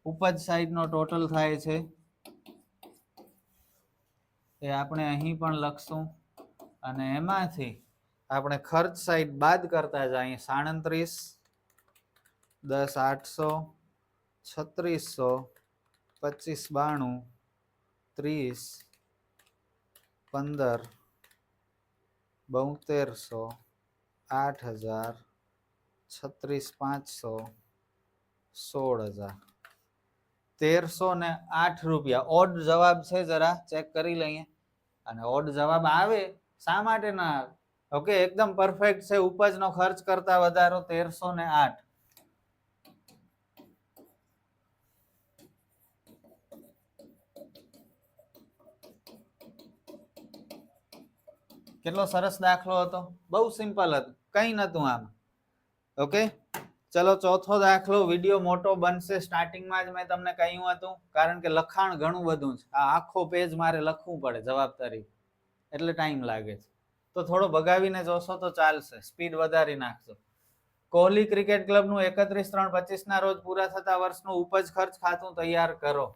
ઉપજ સાઈડ નો ટોટલ થાય છે. એ આપણે અહીં પણ લખશું અને એમાંથી આપણે ખર્ચ સાઈડ બાદ કરતા જઈએ. 37, 10, 800, 3600, 25, 92, 30, 15, 7200, 8000, 36, 500, 16000, 1308 રૂપિયા. ઓડ જવાબ છે, જરા ચેક કરી લઈએ. અને ઓડ જવાબ આવે શા માટે ના આવે? ઓકે, એકદમ પરફેક્ટ છે. ઉપજનો ખર્ચ કરતા વધારો 1308. કેટલો સરસ દાખલો હતો, બહુ સિમ્પલ હતું, કઈ નતું આમ. ઓકે, ચલો ચોથો દાખલો. વિડીયો મોટો બનશે, સ્ટાર્ટિંગમાં જ મેં તમને કહ્યું હતું, કારણ કે લખાણ ઘણું બધું છે. આ આખો પેજ મારે લખવું પડે જવાબ તરીકે, એટલે ટાઈમ લાગે છે. તો થોડો ભગાવીને જોશો તો ચાલશે, સ્પીડ વધારી નાખજો. કોહલી ક્રિકેટ ક્લબનું 31/3/25 ના રોજ પૂરા થતા વર્ષનું ઉપજ ખર્ચ ખાતું તૈયાર કરો.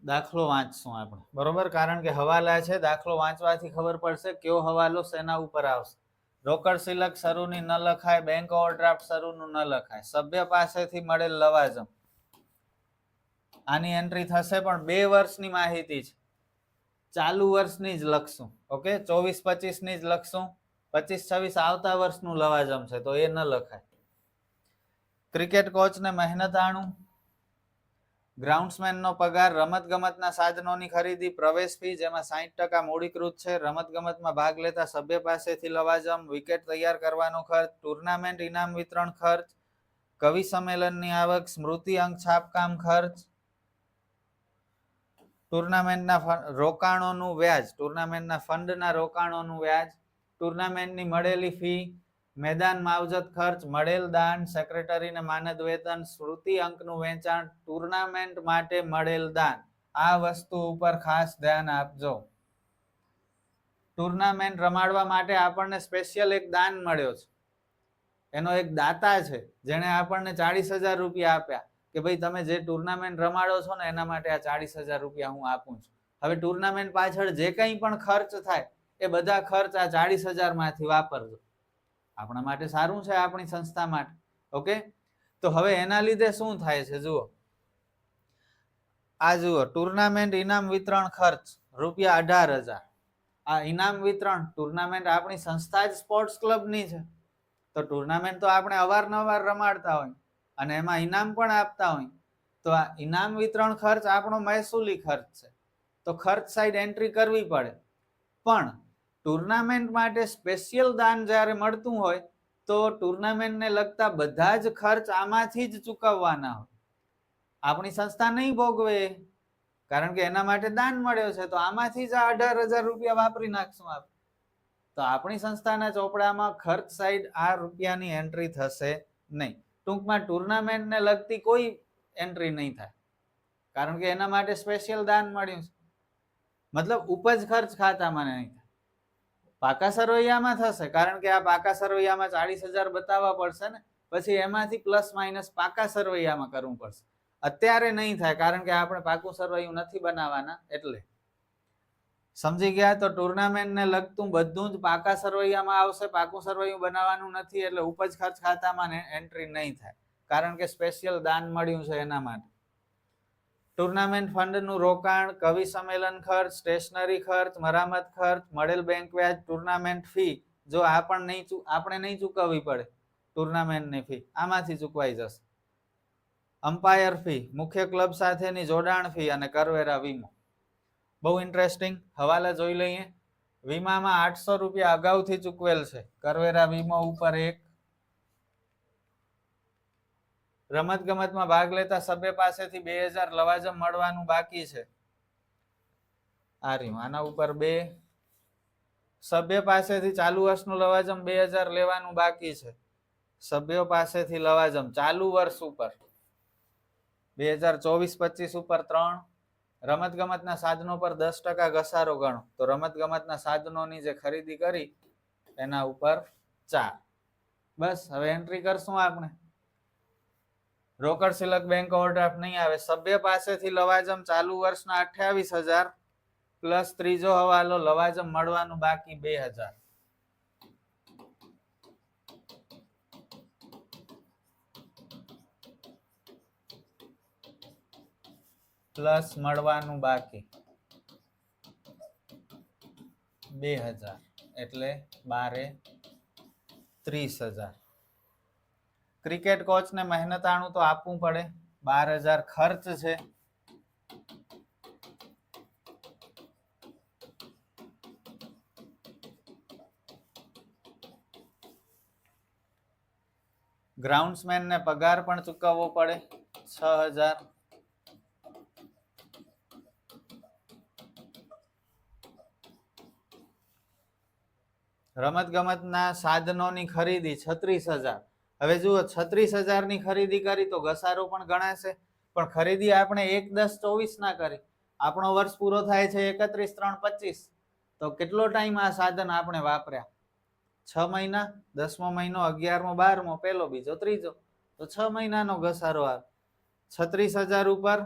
દાખલો વાંચશું આપણે, બરોબર? કારણ કે હવાલા છે, દાખલો વાંચવાથી ખબર પડશે કયો હવાલો શેના ઉપર આવશે. રોકડ સિલક શરૂની ન લખાય, બેંક ઓવરડ્રાફ્ટ શરૂનું ન લખાય, સભ્ય પાસેથી મળેલ લવાજમ. આની એન્ટ્રી થશે, પણ 2 વર્ષની માહિતી છે. ચાલુ વર્ષની જ લખશું. ઓકે, 24-25 ની જ લખશું. 25-26 આવતા વર્ષનું લવાજમ છે, તો એ ન લખાય. ક્રિકેટ કોચને મહેનતાણું, ગ્રાઉન્ડ્સમેનનો પગાર, રમતગમતના સાધનોની ખરીદી, પ્રવેશ ફી જેમાં 60% મૂડીકૃત છે, રમતગમતમાં ભાગ લેતા સભ્ય પાસેથી લવાજમ, વિકેટ તૈયાર કરવાનો ખર્ચ, ટુર્નામેન્ટ ઇનામ વિતરણ ખર્ચ, કવિ સંમેલનની આવક, સ્મૃતિ અંક છાપકામ ખર્ચ, ટુર્નામેન્ટના રોકાણોનું વ્યાજ, ટુર્નામેન્ટના ફંડના રોકાણોનું વ્યાજ, ટુર્નામેન્ટની મળેલી ફી, મેદાન માવજત ખર્ચ, મળેલ દાન, સેક્રેટરીને માનદ વેતન, સ્મૃતિ અંકનું વેચાણ, ટુર્નામેન્ટ માટે મળેલ દાન. આ વસ્તુ ઉપર ખાસ ધ્યાન આપજો. ટુર્નામેન્ટ રમાડવા માટે આપણને સ્પેશિયલ એક દાન મળ્યો છે. એનો એક દાતા છે, જેણે આપણને 40,000 રૂપિયા આપ્યા કે ભાઈ તમે જે ટુર્નામેન્ટ રમાડો છો ને એના માટે આ 40,000 રૂપિયા હું આપું છું. હવે ટુર્નામેન્ટ પાછળ જે કંઈ પણ ખર્ચ થાય એ બધા ખર્ચ આ 40,000 માંથી વાપરજો. આપણા માટે સારું છે, આપણી સંસ્થા માટે. ઓકે, તો હવે એના લીધે શું થાય છે જુઓ. આ જુઓ, ટુર્નામેન્ટ ઇનામ વિતરણ ખર્ચ રૂપિયા 18,000. આ ઇનામ વિતરણ, ટુર્નામેન્ટ આપણી સંસ્થા જ સ્પોર્ટ્સ ક્લબની છે, તો ટુર્નામેન્ટ તો આપણે અવારનવાર રમાડતા હોય અને એમાં ઇનામ પણ આપતા હોય, તો આ ઇનામ વિતરણ ખર્ચ આપણો મહેસૂલી ખર્ચ છે, તો ખર્ચ સાઈડ એન્ટ્રી કરવી પડે. પણ ટુર્નામેન્ટ માટે સ્પેશિયલ દાન જ્યારે મળતું હોય તો ટુર્નામેન્ટને લગતા બધા જ ખર્ચ આમાંથી જ ચૂકવવાના હોય. આપણી સંસ્થા નહીં ભોગવે, કારણ કે એના માટે દાન મળ્યો છે, તો આમાંથી જ 18,000 રૂપિયા વાપરી નાખશું આપણે. તો આપણી સંસ્થાના ચોપડામાં ખર્ચ સાઈડ આ રૂપિયાની એન્ટ્રી થશે નહીં. ટૂંકમાં ટુર્નામેન્ટને લગતી કોઈ એન્ટ્રી નહીં થાય, કારણ કે એના માટે સ્પેશિયલ દાન મળ્યું છે. મતલબ ઉપજ ખર્ચ ખાતામાં નહીં થાય. પાકા સરવૈયામાં થશે, કારણ કે આ પાકા સરવૈયામાં 40,000 બતાવવા પડશે ને, પછી એમાંથી પ્લસ માઇનસ પાકા સરવૈયામાં કરવું પડશે. અત્યારે નહીં થાય, કારણ કે આપણે પાકું સરવૈયું નથી બનાવવાના. એટલે સમજી ગયા? તો ટુર્નામેન્ટને લગતું બધું જ પાકા સરવૈયામાં આવશે, પાકું સરવૈયું બનાવવાનું નથી, એટલે ઉપજ ખર્ચ ખાતામાં એન્ટ્રી નહીં થાય, કારણ કે સ્પેશિયલ દાન મળ્યું છે એના માટે. ટુર્નામેન્ટ ફંડનું રોકાણ, કવિ સંમેલન ખર્ચ, સ્ટેશનરી ખર્ચ, મરામત ખર્ચ, મળેલ બેંક વ્યાજ, ટુર્નામેન્ટ ફી, જો આપણે નહીં ચૂકવવી પડે ટુર્નામેન્ટની ફી, આમાંથી ચૂકવાઈ જશે. અમ્પાયર ફી, મુખ્ય ક્લબ સાથેની જોડાણ ફી અને કરવેરા વીમો. બહુ ઇન્ટરેસ્ટિંગ. હવાલા જોઈ લઈએ. વીમામાં 800 રૂપિયા અગાઉથી ચૂકવેલ છે, કરવેરા વીમો ઉપર 1. રમત ગમતમાં ભાગ લેતા સભ્ય પાસેથી 2,000 લવાજમ મળવાનું બાકી છે, આ રહ્યું, આના ઉપર 2. સભ્ય પાસેથી ચાલુ વર્ષનું લવાજમ 2000 લેવાનું બાકી છે. સભ્યો પાસેથી લવાજમ ચાલુ વર્ષ ઉપર 2024-25 ઉપર 3. રમતગમતના સાધનો પર 10% ઘસારો ગણો તો રમતગમતના સાધનોની જે ખરીદી કરી એના ઉપર 4. બસ હવે એન્ટ્રી કરશું આપણે. રોકડ સિલક બેંક ઓવરડ્રાફ્ટ નહીં આવે. સભ્ય પાસેથી લવાજમ ચાલુ વર્ષના 28,000 પ્લસ ત્રીજો હવાલો લવાજમ મળવાનું બાકી 2000 પ્લસ મળવાનું બાકી 2000 એટલે 12,30,000. ક્રિકેટ કોચને મહેનતાણું તો આપવું પડે. 12,000 ખર્ચ છે. ગ્રાઉન્ડ્સમેનને પગાર પણ ચૂકવવો પડે 6,000. રમતગમતના સાધનોની ખરીદી 36,000. હવે જુઓ 36,000 ની ખરીદી કરી તો ઘસારો પણ ગણાશે, પણ ખરીદી આપણે 1/10/24 ના કરી. આપણો વર્ષ પૂરો થાય છે 31/3/25. તો કેટલો ટાઈમ આ સાધન આપણે વાપર્યા? 6 મહિના. 10મો મહિનો, 11મો, 12મો, પહેલો, બીજો, ત્રીજો, તો 6 મહિનાનો ઘસારો આવે. 36,000 ઉપર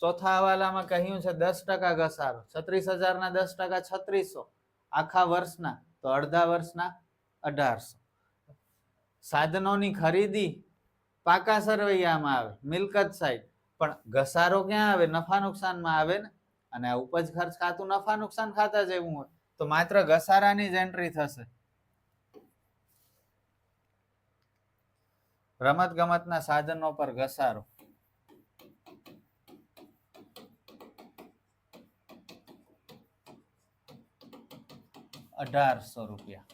ચોથા હવાલામાં કહ્યું છે 10% ઘસારો. 36,000 ના 10% 3600. આખા વર્ષના તો અડધા વર્ષના 1800. સાધનોની ખરીદી પાકા સરવૈયામાં આવે, મિલકત સાઈડ, પણ ઘસારો ક્યાં આવે? નફા નુકસાનમાં આવે ને. અને આ ઉપજ ખર્ચ ખાતું નફા નુકસાન ખાતા જેવું હોય તો માત્ર ઘસારાની જ એન્ટ્રી થશે. રમત ગમતના સાધનો પર ઘસારો 1800 રૂપિયા.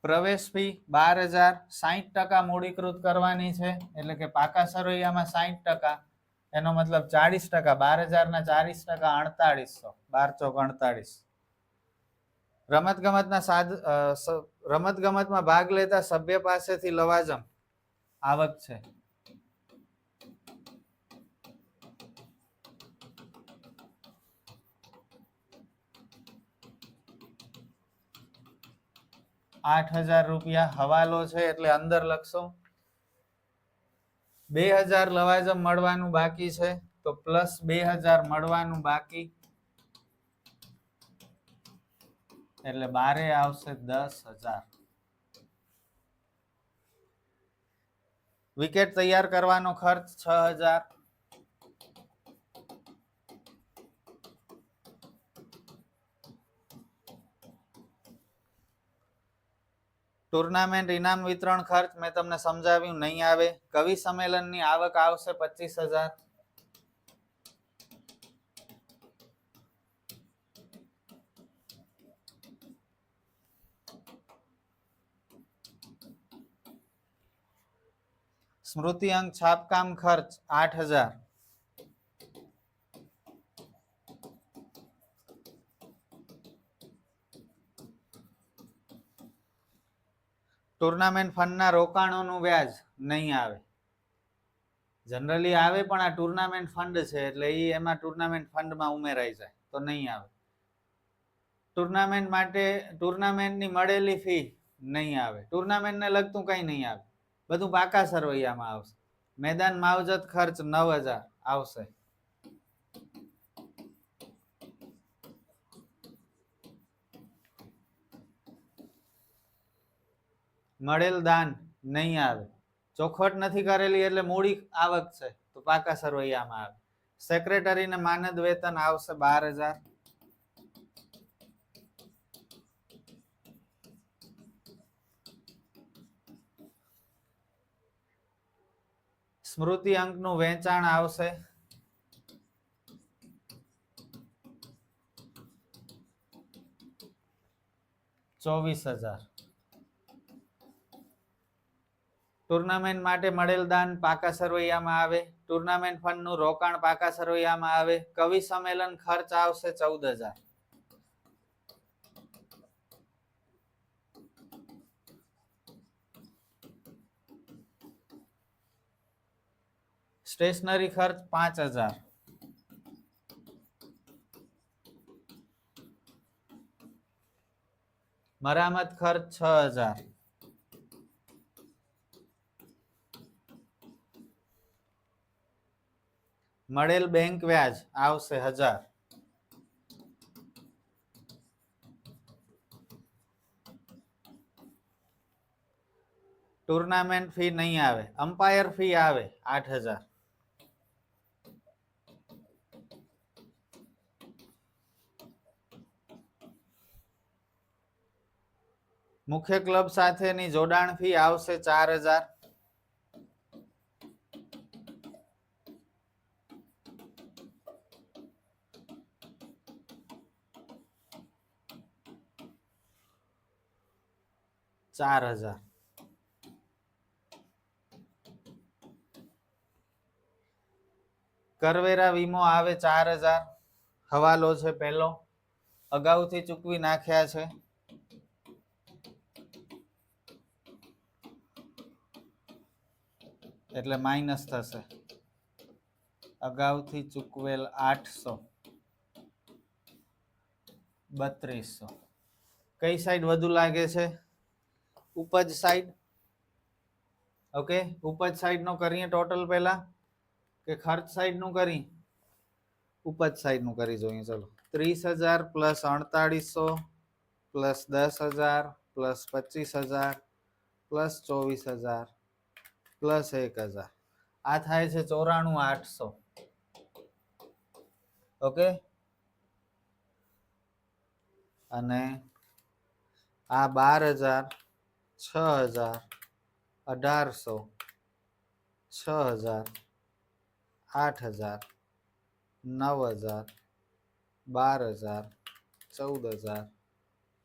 પ્રવેશ ફી 12,000. 60% મૂડીકૃત કરવાની છે, એટલે કે પાકા સરવૈયામાં 60%. એનો મતલબ 40%. 12,000 ના 40% 4800. 12 ચોક 48. રમતગમતમાં ભાગ લેતા સભ્ય પાસેથી લવાજમ આવક છે ₹8,000. હવાલો છે એટલે અંદર લખશો. 2,000 લવાજમ મળવાનું બાકી છે તો પ્લસ 2,000 મળવાનું બાકી, એટલે બારે આવશે 10,000. વિકેટ તૈયાર કરવાનો ખર્ચ 6,000. ટુર્નામેન્ટ ઇનામ વિતરણ ખર્ચ મેં તમને સમજાવ્યું, નહીં આવે. કવિ સંમેલનની આવક આવશે 25,000. સ્મૃતિ અંક છાપકામ ખર્ચ 8,000. ટુર્નામેન્ટ ફંડના રોકાણોનું વ્યાજ નહીં આવે. જનરલી આવે પણ આ ટુર્નામેન્ટ ફંડ છે એટલે એમાં ટુર્નામેન્ટ ફંડમાં ઉમેરાઈ જાય તો નહીં આવે. ટુર્નામેન્ટની મળેલી ફી નહીં આવે. ટુર્નામેન્ટને લગતું કંઈ નહીં આવે, બધું પાકા સરવૈયામાં આવશે. મેદાન માવજત ખર્ચ 9,000 આવશે. મળેલ દાન નહીં આવે. ચોખવટ નથી કરેલી એટલે મૂડી આવક છે તો પાકા સરવૈયામાં આવે. સેક્રેટરીને માનદ વેતન આવશે 12,000. સ્મૃતિ અંકનું વેચાણ આવશે 24,000. ટુર્નામેન્ટ માટે મળેલ દાન પાકા સરવૈયામાં આવે. ટુર્નામેન્ટ ફંડનું રોકાણ પાકા સરવૈયામાં આવે. કવિ સંમેલન ખર્ચ આવશે 14,000. સ્ટેશનરી ખર્ચ 5000, મરામત ખર્ચ 6000, મળેલ બેંક વ્યાજ આવશે 1000, ટુર્નામેન્ટ ફી નહીં આવે, અમ્પાયર ફી આવે 8000, મુખ્ય ક્લબ સાથેની જોડાણ ફી આવશે 4000, કરવેરા વીમો આવે 4000, હવાલો છે પહેલો, અગાઉથી ચૂકવી નાખ્યા છે, એટલે માઇનસ થશે, અગાઉથી ચૂકવેલ 800, 3200. કઈ સાઈડ વધુ લાગે છે? ઉપજ સાઈડ. ઓકે, ઉપજ સાઈડ નો કરીએ ટોટલ પહેલા કે ખર્ચ સાઈડ નું કરી? ઉપજ સાઈડ નું કરી જોઈએ. ચલો 30000 plus 4800 plus 10000 plus 25000 plus 24000 plus 1000, આ થાય છે 94800. ઓકે, અને આ 12000, 6000, 1800, 6000, 8000, 9000, 12000, 14000,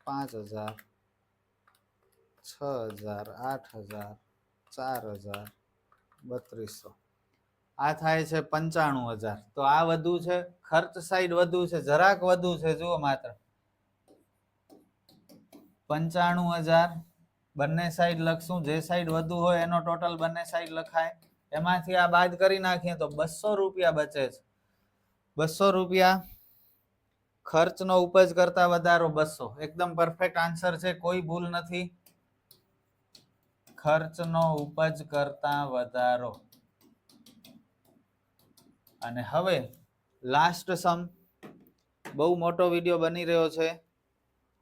5000, 6000, 8000, 4000, 3200, આ થાય છે 95000. તો આ વધુ છે, ખર્ચ સાઈડ વધુ છે, જરાક વધુ છે, જુઓ માત્ર 95000. બંને સાઈડ લખશું, જે સાઈડ વધુ હોય એનો ટોટલ બંને સાઈડ લખાય. એમાંથી આ બાદ કરી નાખીએ તો 200 રૂપિયા બચે છે. 200 રૂપિયા ખર્ચનો ઉપજ કરતા વધારો 200. એકદમ પરફેક્ટ આન્સર છે, કોઈ ભૂલ નથી. ખર્ચનો ઉપજ કરતા વધારો. અને હવે લાસ્ટ સમ. બહુ મોટો વિડીયો બની રહ્યો છે,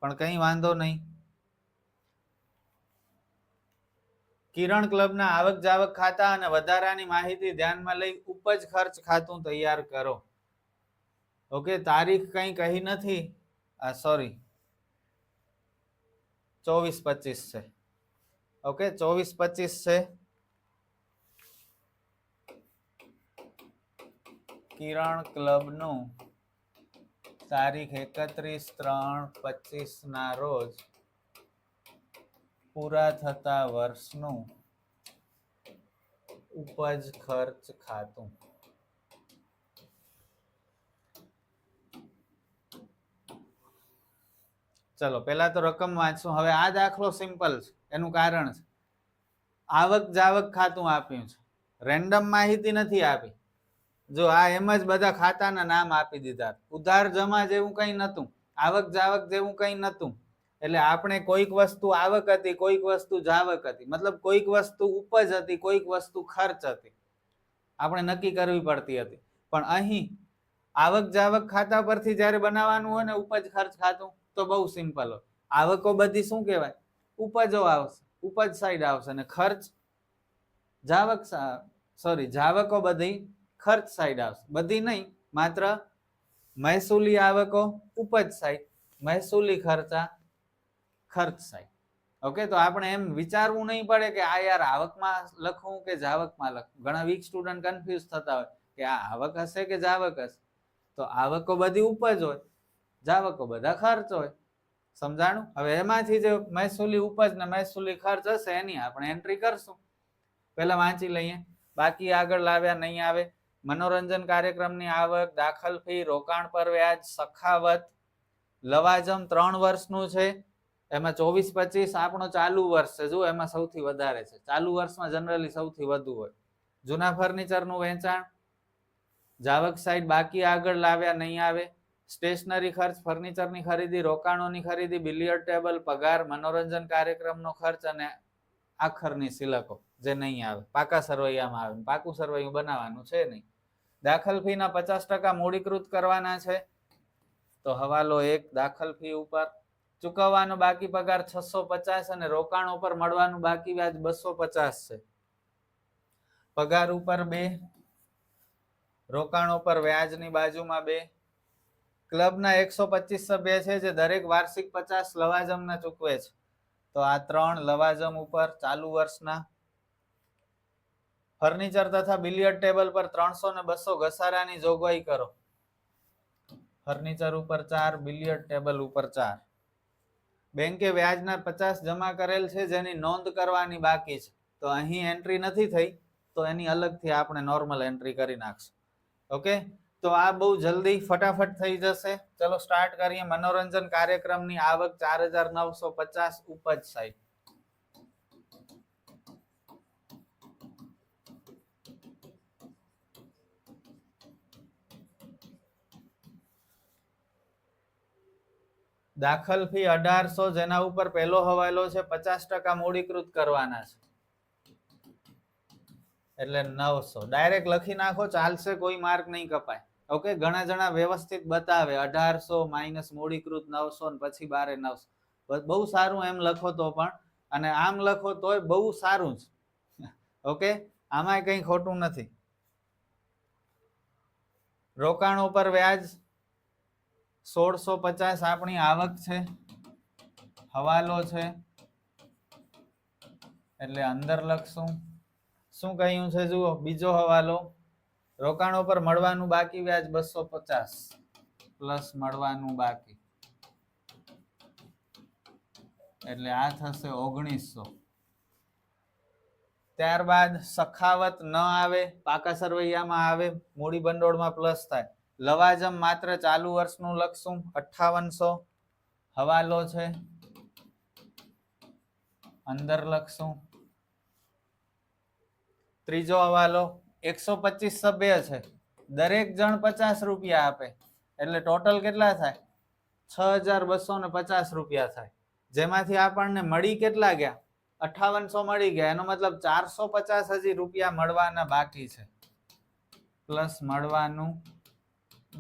પણ કંઈ વાંધો નહીં. કિરણ ક્લબના આવક જાવક ખાતા અને વધારાની માહિતી ધ્યાનમાં લઈ ઉપજ ખર્ચ ખાતું તૈયાર કરો. ઓકે, તારીખ કંઈ કહી નથી, સોરી 24-25 છે. ઓકે, 24-25 છે. કિરણ ક્લબનું તારીખ 31/3/25 ના રોજ પૂરા થતા વર્ષનું ઉપજ ખર્ચ ખાતું. ચલો પહેલા તો રકમ વાંચશું. હવે આ દાખલો સિમ્પલ છે, એનું કારણ છે આવક જાવક ખાતું આપ્યું છે, રેન્ડમ માહિતી નથી આપી. જો આ એમ જ બધા ખાતાના નામ આપી દીધા, ઉધાર જમા જેવું કંઈ નતું, આવક જાવક જેવું કંઈ નતું. એટલે આપણે કોઈક વસ્તુ આવક હતી, કોઈક વસ્તુ જાવક હતી, મતલબ કોઈક વસ્તુ ઉપજ હતી, કોઈક વસ્તુ ખર્ચ હતી, આપણે નક્કી કરવી પડતી હતી. પણ અહીં આવક જાવક ખાતા પરથી જ્યારે બનાવવાનું હોય ને ઉપજ ખર્ચ ખાતું, તો બહુ સિમ્પલ હોય. આવકો બધી શું કહેવાય? ઉપજો આવશે, ઉપજ સાઈડ આવશે, અને ખર્ચ જાવક જાવકો બધી ખર્ચ સાઈડ આવશે. બધી નહીં, માત્ર મહેસૂલી આવકો ઉપજ સાઈડ, મહેસૂલી ખર્ચા ખર્ચ સાઈડ. ઓકે, તો આપણે એમ વિચારવું નહીં પડે કે આ યાર આવકમાં લખવું કે જાવકમાં લખવું. ઘણા વીક સ્ટુડન્ટ કન્ફ્યુઝ થતા હોય કે આ આવક હશે કે જાવક હશે. તો આવકો બધી ઉપજ હોય, જાવકો બધા ખર્ચ હોય. સમજાણું? હવે એમાંથી જે મહેસૂલી ઉપજ ને મહેસૂલી ખર્ચ હશે એની આપણે એન્ટ્રી કરશું. પહેલા વાંચી લઈએ, બાકી આગળ લાવ્યા નહીં આવે. મનોરંજન કાર્યક્રમની આવક, દાખલ ફી, રોકાણ પર વ્યાજ, સખાવત, લવાજમ 3 વર્ષનું છે. એમાં 24-25 આપણો ચાલુ વર્ષ છે. જો એમાં સૌથી વધારે છે, ચાલુ વર્ષમાં જનરલી સૌથી વધુ હોય. જૂના ફર્નિચરનું વેચાણ, જાવક સાઈડ બાકી આગળ લાવ્યા નહીં આવે, સ્ટેશનરી ખર્ચ, ફર્નિચરની ખરીદી, રોકાણોની ખરીદી, બિલિયર્ડ ટેબલ, પગાર, મનોરંજન કાર્યક્રમનો ખર્ચ અને આખરની સિલકો જે નહીં આવે, પાકા સરવૈયામાં આવે, પાકું સરવૈયું બનાવવાનું છે નહીં. દાખલ ફીના 50% મૂડીકૃત કરવાના છે, તો હવાલો 1 દાખલ ફી ઉપર, ચૂકવવાનો બાકી પગાર 650 અને રોકાણો પર મળવાનું બાકી વ્યાજ 250 છે. પગાર ઉપર 2, રોકાણો પર વ્યાજની બાજુમાં 2. ક્લબના 125 સભ્ય છે જે દરેક વાર્ષિક 50 લવાજમના ચૂકવે છે, તો આ 3 લવાજમ ઉપર ચાલુ વર્ષના. ફર્નિચર તથા બિલિયર્ડ ટેબલ પર 300 ને 200 ઘસારાની જોગવાઈ કરો. ફર્નિચર ઉપર 4, બિલિયર્ડ ટેબલ ઉપર 4. બેંકે વ્યાજના 50 જમા કરેલ છે જેની નોંધ કરવાની બાકી છે, તો અહીં એન્ટ્રી નથી થઈ, તો એની અલગથી આપણે નોર્મલ એન્ટ્રી કરી નાખશું. ઓકે, તો આ બહુ જલ્દી ફટાફટ થઈ જશે. ચલો સ્ટાર્ટ કરીએ. મનોરંજન કાર્યક્રમની આવક 4950 ઉપજ સાઈડ. દાખલ ફી 1800, જેના ઉપર પહેલો હવાલો છે 50% મૂડીકૃત કરવાના છે, એટલે 900. ડાયરેક્ટ લખી નાખો, ચાલશે, કોઈ માર્ક નહીં કપાય. ઓકે, ઘણા જણા વ્યવસ્થિત બતાવે 1800 માઇનસ મૂડીકૃત 900 ને પછી બારે 900. બહુ સારું એમ લખો તો પણ, અને આમ લખો તોય બહુ સારું જ. ઓકે, આમાં કંઈ ખોટું નથી. રોકાણો પર વ્યાજ 1650 આપણી આવક છે, હવાલો છે એટલે અંદર લખશું. શું કહ્યું છે જુઓ, બીજો હવાલો, રોકાણો પર મળવાનું બાકી વ્યાજ 250 પ્લસ મળવાનું બાકી, એટલે આ થશે 1900. ત્યારબાદ સખાવત ન આવે, પાકા સરવૈયામાં આવે, મૂડી ભંડોળમાં પ્લસ થાય. લવાજમ માત્ર ચાલુ વર્ષનું લખશું 5800, હવાલો છે અંદર લખશું. ત્રીજો હવાલો 125 સભ્ય છે, દરેક જણ 50 રૂપિયા આપે, એટલે ટોટલ કેટલા થાય? 6250 રૂપિયા થાય, જેમાંથી આપણને મળી કેટલા ગયા? 5800 મળી ગયા. એનો મતલબ 450 હજી રૂપિયા મળવાના બાકી છે, પ્લસ મળવાનું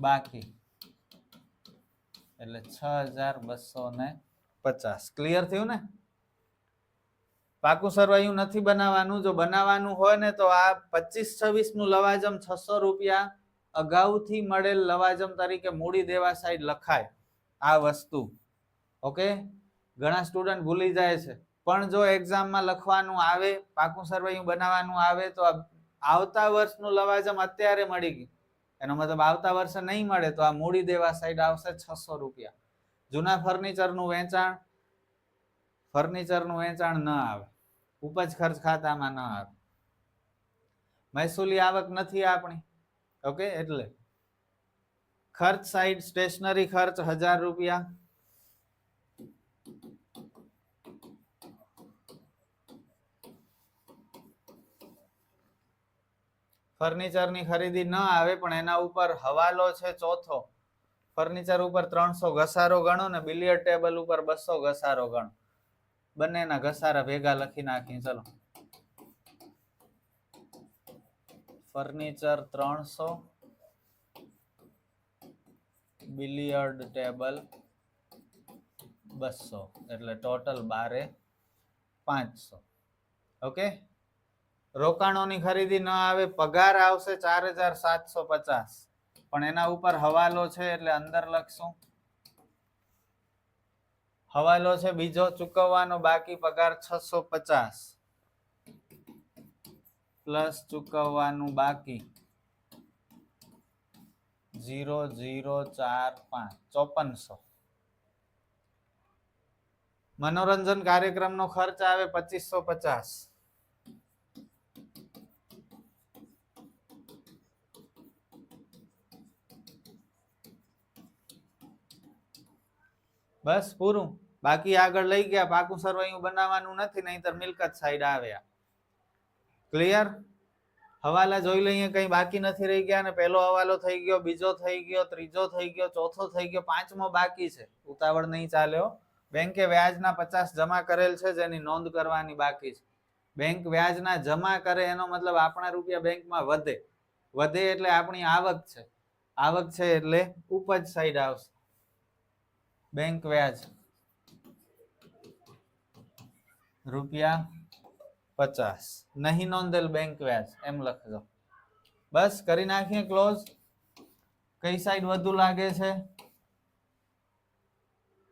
બાકી, એટલે 6250. ક્લિયર થયું ને? પાકું સરવૈયું નથી બનાવવાનું. જો બનાવવાનું હોય ને તો આ 25-26 નું લવાજમ 600 રૂપિયા અગાઉથી મળેલ લવાજમ તરીકે મૂડી દેવા સાઈડ લખાય આ વસ્તુ. ઓકે, ઘણા સ્ટુડન્ટ ભૂલી જાય છે, પણ જો એક્ઝામમાં લખવાનું આવે, પાકું સરવૈયું બનાવવાનું આવે, તો આવતા વર્ષનું લવાજમ અત્યારે મળી ગયું, એનો મતલબ આવતા વર્ષે નહીં મળે, તો આ મૂડી દેવા સાઈડ આવશે 600 રૂપિયા. જૂના ફર્નિચરનું વેચાણ ન આવે, ઉપજ ખર્ચ ખાતામાં ન આવે, મહેસૂલી આવક નથી આપણી. ઓકે, એટલે ખર્ચ સાઈડ સ્ટેશનરી ખર્ચ 1000 રૂપિયા, ફર્નિચરની ખરીદી ન આવે, પણ એના ઉપર હવાલો છે ચોથો, ફર્નિચર ઉપર 300 ઘસારો ગણો ને બિલિયર્ડ ટેબલ ઉપર 200 ઘસારો ગણો. બંનેના ઘસારા ભેગા લખી નાખી. ચલો, ફર્નિચર 300, બિલિયર્ડ ટેબલ 200, એટલે ટોટલ 12500. ઓકે, રોકાણોની ખરીદી ન આવે, પગાર આવશે 4750, પણ એના ઉપર હવાલો છે એટલે અંદર લખશું. હવાલો છે બીજો, ચૂકવવાનો બાકી પગાર 650 પ્લસ ચૂકવવાનું બાકી 0045 5400. મનોરંજન કાર્યક્રમનો ખર્ચ આવે 2550. બસ પૂરું. બાકી આગળ લઈ ગયા, પાકું સરવૈયું બનાવવાનું નથી, નહીતર મિલકત સાઈડ આવે. ક્લિયર? હવાલા જોઈ લઈએ, કઈ બાકી નથી રહી ગયા, અને પહેલો હવાલો થઈ ગયો, બીજો થઈ ગયો, ત્રીજો થઈ ગયો, ચોથો થઈ ગયો, પાંચમો બાકી છે. ઉતાવળ નહીં ચાલ્યો. બેંકે વ્યાજના 50 જમા કરેલ છે, જેની નોંધ કરવાની બાકી છે. બેંક વ્યાજના જમા કરે એનો મતલબ આપણા રૂપિયા બેંકમાં વધે. વધે એટલે આપણી આવક છે. આવક છે એટલે ઉપજ સાઈડ આવશે. બેંક વ્યાજ ₹50 નહીં નોંધેલ બેંક વ્યાજ એમ લખજો. બસ કરી નાખીએ ક્લોઝ. કઈ સાઈડ વધુ લાગે છે?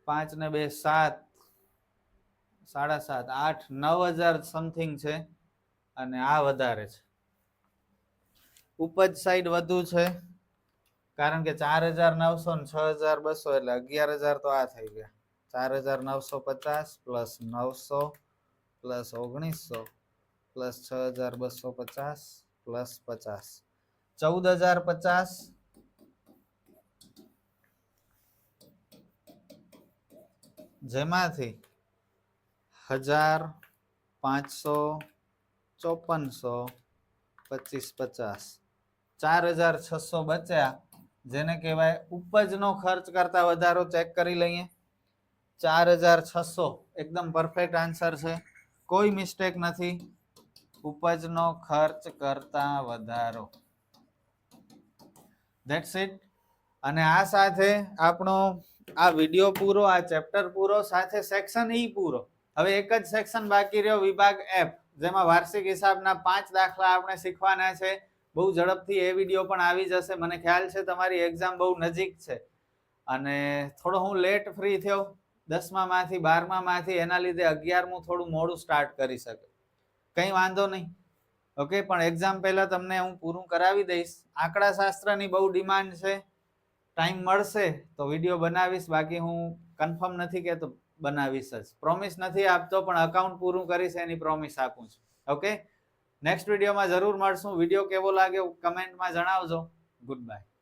5 ને 2 7, 7.5 8 9,000 સમથિંગ છે, અને આ વધારે છે. ઉપજ સાઈડ વધુ છે, કારણ કે 4,900 ને 6,200 એટલે 11,000 તો આ થઈ ગયા. 4,950 પ્લસ 900 પ્લસ 1900 પ્લસ 6,250 પ્લસ 50 14,050. જેમાંથી 1,000 500 5400 25 50 4,600 બચ્યા, જેને કહેવાય ઉપજનો ખર્ચ કરતા વધારો. ચેક કરી લઈએ. 4,600 એકદમ પરફેક્ટ આન્સર છે, કોઈ મિસ્ટેક નથી. ઉપજનો ખર્ચ કરતા વધારો. That's it. અને આ સાથે આપણો આ વિડિયો પૂરો, આ ચેપ્ટર પૂરો, સાથે સેક્શન ઈ પૂરો. હવે એક જ સેક્શન બાકી રહ્યો, વિભાગ એફ, જેમાં વાર્ષિક હિસાબના 5 દાખલા આપણે શીખવાના છે. બહુ ઝડપથી એ વિડીયો પણ આવી જશે. મને ખ્યાલ છે તમારી એક્ઝામ બહુ નજીક છે, અને થોડો હું લેટ ફ્રી થયો 10મા માંથી 12મા માંથી, એના લીધે 11મું થોડું મોડું સ્ટાર્ટ કરી શકે. કંઈ વાંધો નહીં, ઓકે. પણ એક્ઝામ પહેલા તમને હું પૂરું કરાવી દઈશ. આંકડા શાસ્ત્રની બહુ ડિમાન્ડ છે. ટાઈમ મળશે તો વિડીયો બનાવીશ, બાકી હું કન્ફર્મ નથી કહેતો, બનાવીશ જ. પ્રોમિસ નથી આપતો, પણ અકાઉન્ટ પૂરું કરીશ એની પ્રોમિસ આપું છું. ઓકે. નેક્સ્ટ વિડીયોમાં જરૂર મળશું. વિડીયો કેવો લાગ્યો કમેન્ટમાં જણાવજો. Good bye.